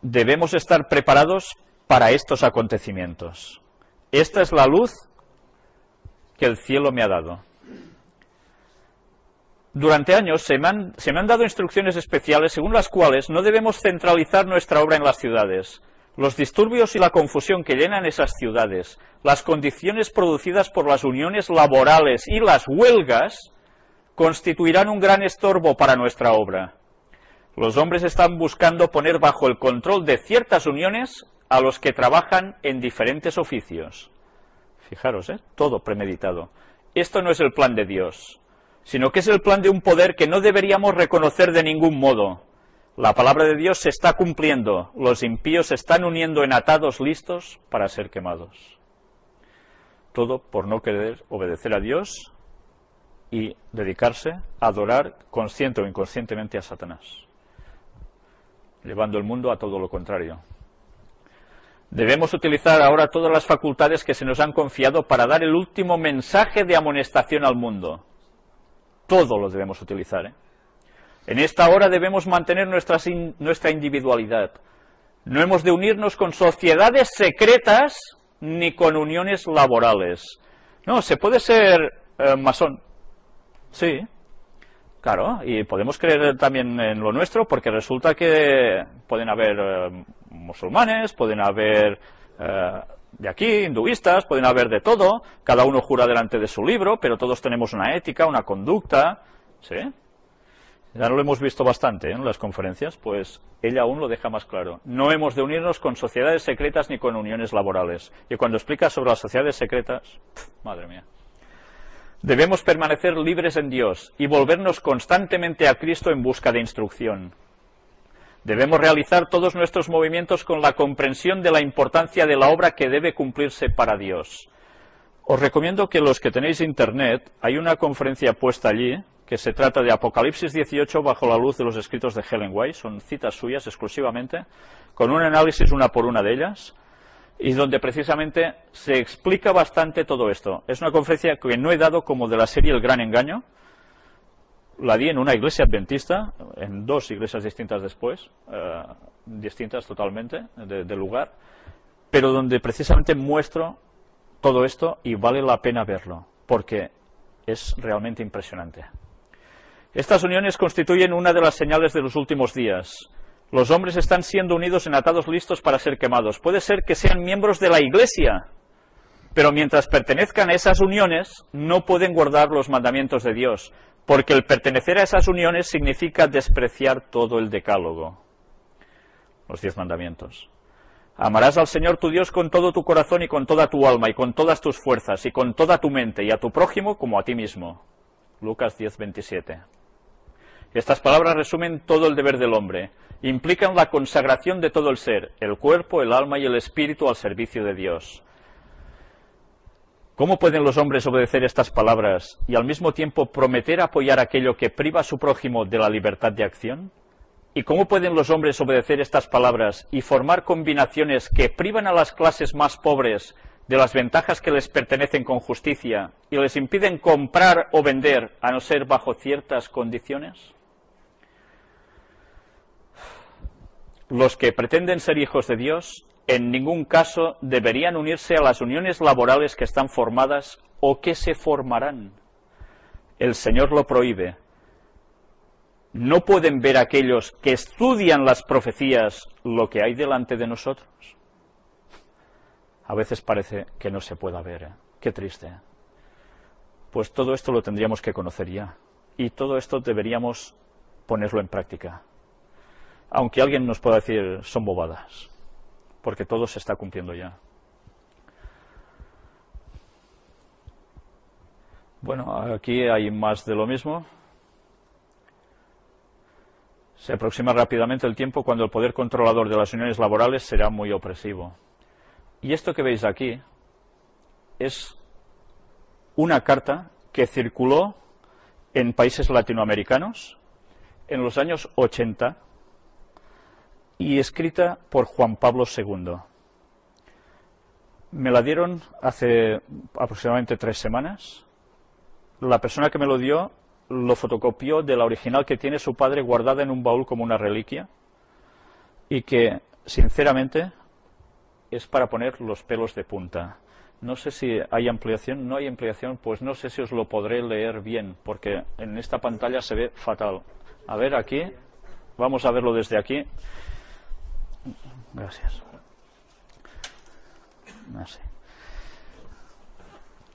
Debemos estar preparados para estos acontecimientos. Esta es la luz que el cielo me ha dado. Durante años se me han dado instrucciones especiales según las cuales no debemos centralizar nuestra obra en las ciudades. Los disturbios y la confusión que llenan esas ciudades, las condiciones producidas por las uniones laborales y las huelgas, constituirán un gran estorbo para nuestra obra. Los hombres están buscando poner bajo el control de ciertas uniones a los que trabajan en diferentes oficios. Fijaros, todo premeditado. Esto no es el plan de Dios, sino que es el plan de un poder que no deberíamos reconocer de ningún modo. La palabra de Dios se está cumpliendo, los impíos se están uniendo en atados listos para ser quemados. Todo por no querer obedecer a Dios y dedicarse a adorar consciente o inconscientemente a Satanás, llevando el mundo a todo lo contrario. Debemos utilizar ahora todas las facultades que se nos han confiado para dar el último mensaje de amonestación al mundo. Todo lo debemos utilizar. En esta hora debemos mantener nuestra individualidad. No hemos de unirnos con sociedades secretas ni con uniones laborales. No, se puede ser masón. Sí, claro, y podemos creer también en lo nuestro porque resulta que pueden haber musulmanes, pueden haber de aquí, hinduistas, pueden haber de todo, cada uno jura delante de su libro, pero todos tenemos una ética, una conducta, ¿sí? Ya lo hemos visto bastante en las conferencias, pues ella aún lo deja más claro. No hemos de unirnos con sociedades secretas ni con uniones laborales. Y cuando explica sobre las sociedades secretas, madre mía. Debemos permanecer libres en Dios y volvernos constantemente a Cristo en busca de instrucción. Debemos realizar todos nuestros movimientos con la comprensión de la importancia de la obra que debe cumplirse para Dios. Os recomiendo que los que tenéis internet, hay una conferencia puesta allí, que se trata de Apocalipsis 18 bajo la luz de los escritos de Ellen White, son citas suyas exclusivamente, con un análisis una por una de ellas, y donde precisamente se explica bastante todo esto. Es una conferencia que no he dado como de la serie El Gran Engaño, la di en una iglesia adventista, en dos iglesias distintas después, distintas totalmente de lugar, pero donde precisamente muestro todo esto y vale la pena verlo, porque es realmente impresionante. Estas uniones constituyen una de las señales de los últimos días. Los hombres están siendo unidos en atados listos para ser quemados. Puede ser que sean miembros de la iglesia, pero mientras pertenezcan a esas uniones, no pueden guardar los mandamientos de Dios, porque el pertenecer a esas uniones significa despreciar todo el decálogo, los 10 mandamientos. Amarás al Señor tu Dios con todo tu corazón y con toda tu alma y con todas tus fuerzas y con toda tu mente y a tu prójimo como a ti mismo. Lucas 10:27. Estas palabras resumen todo el deber del hombre. Implican la consagración de todo el ser, el cuerpo, el alma y el espíritu al servicio de Dios. ¿Cómo pueden los hombres obedecer estas palabras y al mismo tiempo prometer apoyar aquello que priva a su prójimo de la libertad de acción? ¿Y cómo pueden los hombres obedecer estas palabras y formar combinaciones que privan a las clases más pobres de las ventajas que les pertenecen con justicia y les impiden comprar o vender a no ser bajo ciertas condiciones? los que pretenden ser hijos de Dios en ningún caso deberían unirse a las uniones laborales que están formadas o que se formarán. El Señor lo prohíbe. ¿No pueden ver aquellos que estudian las profecías lo que hay delante de nosotros? A veces parece que no se pueda ver, ¿eh? Qué triste. Pues todo esto lo tendríamos que conocer ya. Y todo esto deberíamos ponerlo en práctica. Aunque alguien nos pueda decir, son bobadas, porque todo se está cumpliendo ya. Bueno, aquí hay más de lo mismo. Se aproxima rápidamente el tiempo cuando el poder controlador de las uniones laborales será muy opresivo. Y esto que veis aquí es una carta que circuló en países latinoamericanos en los años 80 y escrita por Juan Pablo II. Me la dieron hace aproximadamente 3 semanas. La persona que me lo dio lo fotocopió de la original que tiene su padre guardada en un baúl como una reliquia y que, sinceramente, es para poner los pelos de punta. No sé si hay ampliación, no hay ampliación, pues no sé si os lo podré leer bien, porque en esta pantalla se ve fatal. A ver, aquí, vamos a verlo desde aquí. Gracias. Así.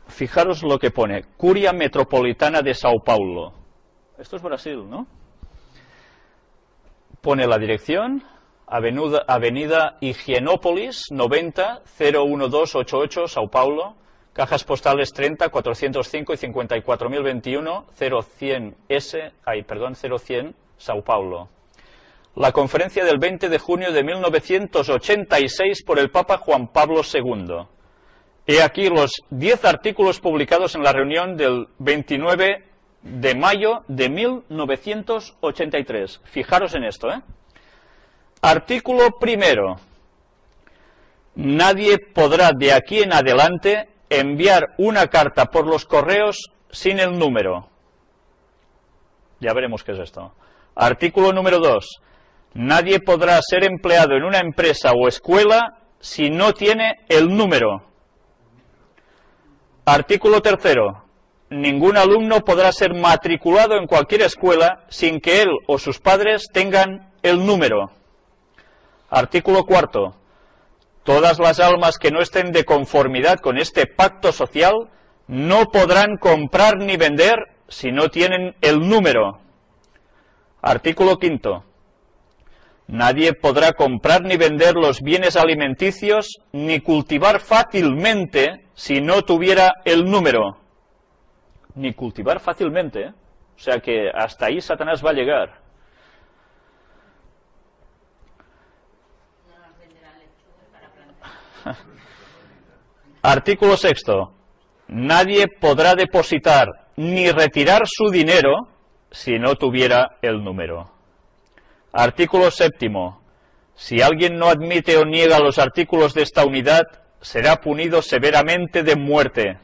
Fijaros lo que pone, Curia Metropolitana de Sao Paulo. Esto es Brasil, ¿no? Pone la dirección, Avenida Higienópolis, 90 01288, Sao Paulo, cajas postales 30 405 y 54021 0100 Sao Paulo. La conferencia del 20 de junio de 1986 por el Papa Juan Pablo II. He aquí los 10 artículos publicados en la reunión del 29 de mayo de 1983. Fijaros en esto, ¿eh? Artículo primero. Nadie podrá de aquí en adelante enviar una carta por los correos sin el número. Ya veremos qué es esto. Artículo número 2. Nadie podrá ser empleado en una empresa o escuela si no tiene el número. Artículo tercero. Ningún alumno podrá ser matriculado en cualquier escuela sin que él o sus padres tengan el número. Artículo cuarto. Todas las almas que no estén de conformidad con este pacto social no podrán comprar ni vender si no tienen el número. Artículo quinto. Nadie podrá comprar ni vender los bienes alimenticios ni cultivar fácilmente si no tuviera el número. Ni cultivar fácilmente, ¿eh? O sea que hasta ahí Satanás va a llegar. Artículo sexto. Nadie podrá depositar ni retirar su dinero si no tuviera el número. Artículo séptimo. Si alguien no admite o niega los artículos de esta unidad, será punido severamente de muerte.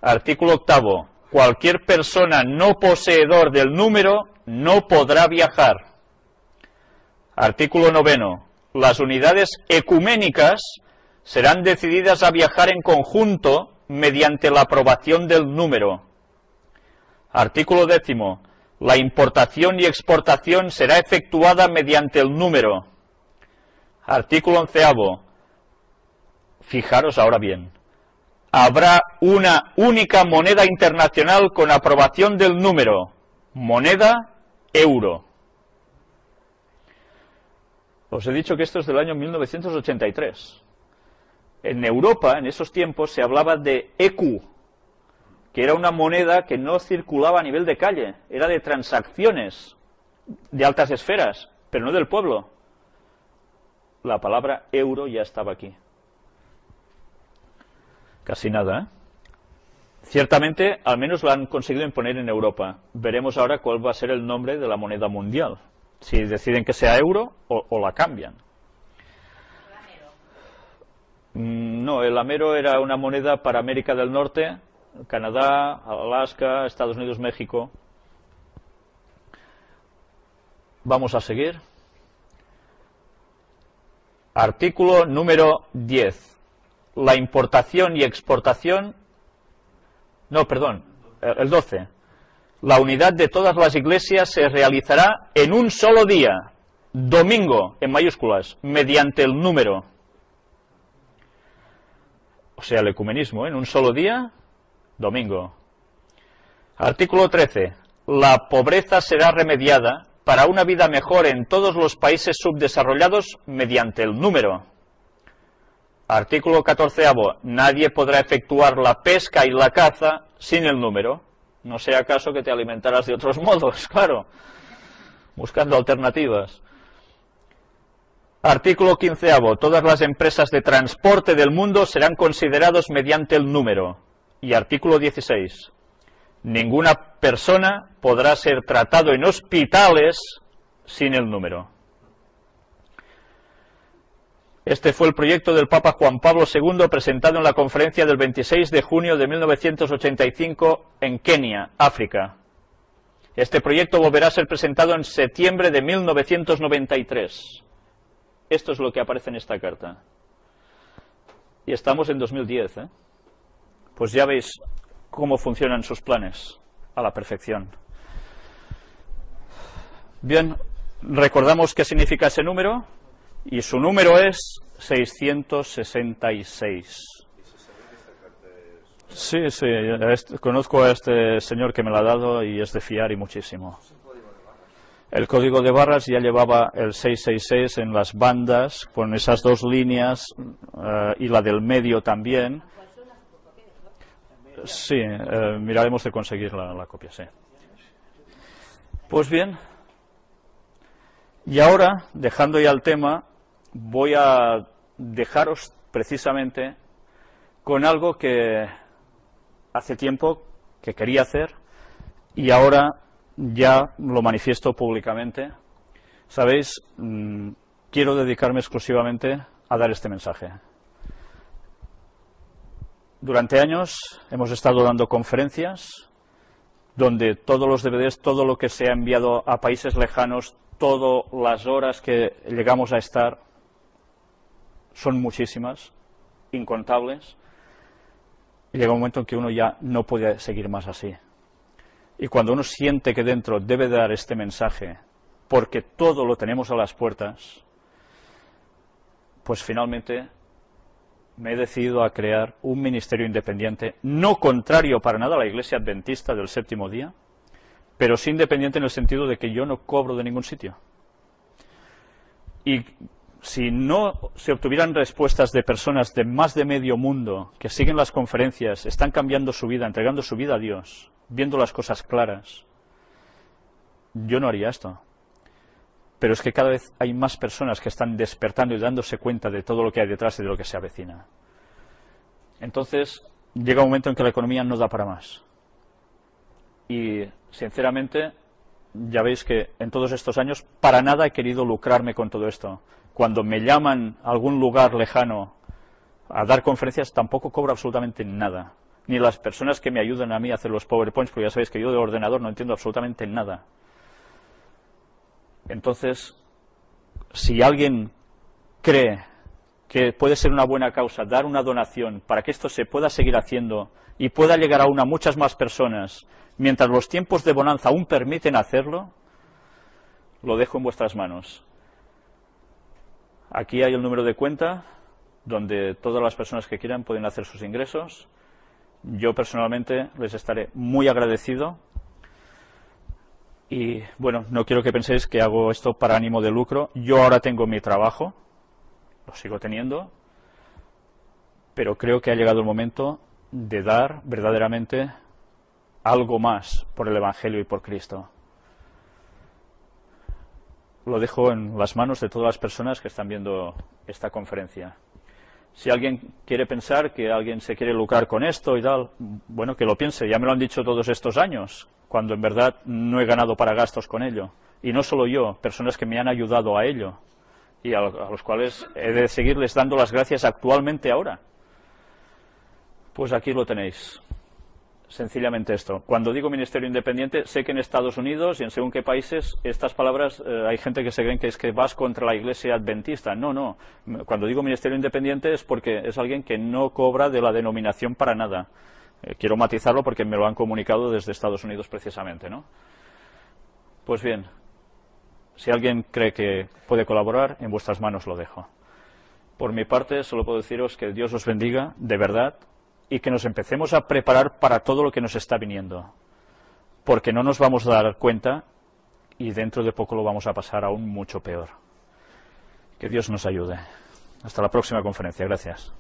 Artículo octavo. Cualquier persona no poseedor del número no podrá viajar. Artículo noveno. Las unidades ecuménicas serán decididas a viajar en conjunto mediante la aprobación del número. Artículo décimo. La importación y exportación será efectuada mediante el número. Artículo onceavo. Fijaros ahora bien. Habrá una única moneda internacional con aprobación del número. Moneda euro. Os he dicho que esto es del año 1983. En Europa, en esos tiempos, se hablaba de ECU, que era una moneda que no circulaba a nivel de calle, era de transacciones de altas esferas, pero no del pueblo. La palabra euro ya estaba aquí. Casi nada, ¿eh? Ciertamente, al menos lo han conseguido imponer en Europa. Veremos ahora cuál va a ser el nombre de la moneda mundial. Si deciden que sea euro o la cambian. No, el amero era una moneda para América del Norte, Canadá, Alaska, Estados Unidos, México. Vamos a seguir. Artículo número 10. La importación y exportación... No, perdón, el 12. La unidad de todas las iglesias se realizará en un solo día, domingo, en mayúsculas, mediante el número. O sea, el ecumenismo, en un solo día, domingo. Artículo 13. La pobreza será remediada para una vida mejor en todos los países subdesarrollados mediante el número. Artículo 14. Nadie podrá efectuar la pesca y la caza sin el número. No sea acaso que te alimentarás de otros modos, claro, buscando alternativas. Artículo 15. Todas las empresas de transporte del mundo serán considerados mediante el número. Y artículo 16. Ninguna persona podrá ser tratado en hospitales sin el número. Este fue el proyecto del Papa Juan Pablo II presentado en la conferencia del 26 de junio de 1985 en Kenia, África. Este proyecto volverá a ser presentado en septiembre de 1993. Esto es lo que aparece en esta carta. Y estamos en 2010, ¿eh? Pues ya veis cómo funcionan sus planes a la perfección. Bien, recordamos qué significa ese número, y su número es 666. Sí, conozco a este señor que me lo ha dado y es de fiar y muchísimo. El código de barras ya llevaba el 666 en las bandas, con esas dos líneas, y la del medio también. Sí, miraremos de conseguir la copia, sí. Pues bien, y ahora, dejando ya el tema, voy a dejaros precisamente con algo que hace tiempo que quería hacer y ahora ya lo manifiesto públicamente. Sabéis, quiero dedicarme exclusivamente a dar este mensaje. Durante años hemos estado dando conferencias donde todos los DVDs, todo lo que se ha enviado a países lejanos, todas las horas que llegamos a estar, son muchísimas, incontables, y llega un momento en que uno ya no puede seguir más así. Y cuando uno siente que dentro debe dar este mensaje, porque todo lo tenemos a las puertas, pues finalmente me he decidido a crear un ministerio independiente, no contrario para nada a la Iglesia Adventista del Séptimo Día, pero sí independiente en el sentido de que yo no cobro de ningún sitio. Y si no se obtuvieran respuestas de personas de más de medio mundo que siguen las conferencias, están cambiando su vida, entregando su vida a Dios, viendo las cosas claras, yo no haría esto. Pero es que cada vez hay más personas que están despertando y dándose cuenta de todo lo que hay detrás y de lo que se avecina. Entonces, llega un momento en que la economía no da para más. Y, sinceramente, ya veis que en todos estos años, para nada he querido lucrarme con todo esto. Cuando me llaman a algún lugar lejano a dar conferencias, tampoco cobro absolutamente nada. Ni las personas que me ayudan a mí a hacer los PowerPoints, porque ya sabéis que yo de ordenador no entiendo absolutamente nada. Entonces, si alguien cree que puede ser una buena causa dar una donación para que esto se pueda seguir haciendo y pueda llegar aún a muchas más personas, mientras los tiempos de bonanza aún permiten hacerlo, lo dejo en vuestras manos. Aquí hay el número de cuenta, donde todas las personas que quieran pueden hacer sus ingresos. Yo personalmente les estaré muy agradecido. Y bueno, no quiero que penséis que hago esto para ánimo de lucro. Yo ahora tengo mi trabajo, lo sigo teniendo, pero creo que ha llegado el momento de dar verdaderamente algo más por el Evangelio y por Cristo. Lo dejo en las manos de todas las personas que están viendo esta conferencia. Si alguien quiere pensar que alguien se quiere lucrar con esto y tal, bueno, que lo piense. Ya me lo han dicho todos estos años, cuando en verdad no he ganado para gastos con ello. Y no solo yo, personas que me han ayudado a ello y a los cuales he de seguirles dando las gracias actualmente ahora. Pues aquí lo tenéis. Sencillamente esto. Cuando digo ministerio independiente, sé que en Estados Unidos y en según qué países estas palabras, hay gente que se creen que es que vas contra la iglesia adventista. No, no. Cuando digo ministerio independiente es porque es alguien que no cobra de la denominación para nada. Quiero matizarlo porque me lo han comunicado desde Estados Unidos precisamente, ¿no? Pues bien, si alguien cree que puede colaborar, en vuestras manos lo dejo. Por mi parte, solo puedo deciros que Dios os bendiga, de verdad, y que nos empecemos a preparar para todo lo que nos está viniendo, porque no nos vamos a dar cuenta y dentro de poco lo vamos a pasar aún mucho peor. Que Dios nos ayude. Hasta la próxima conferencia. Gracias.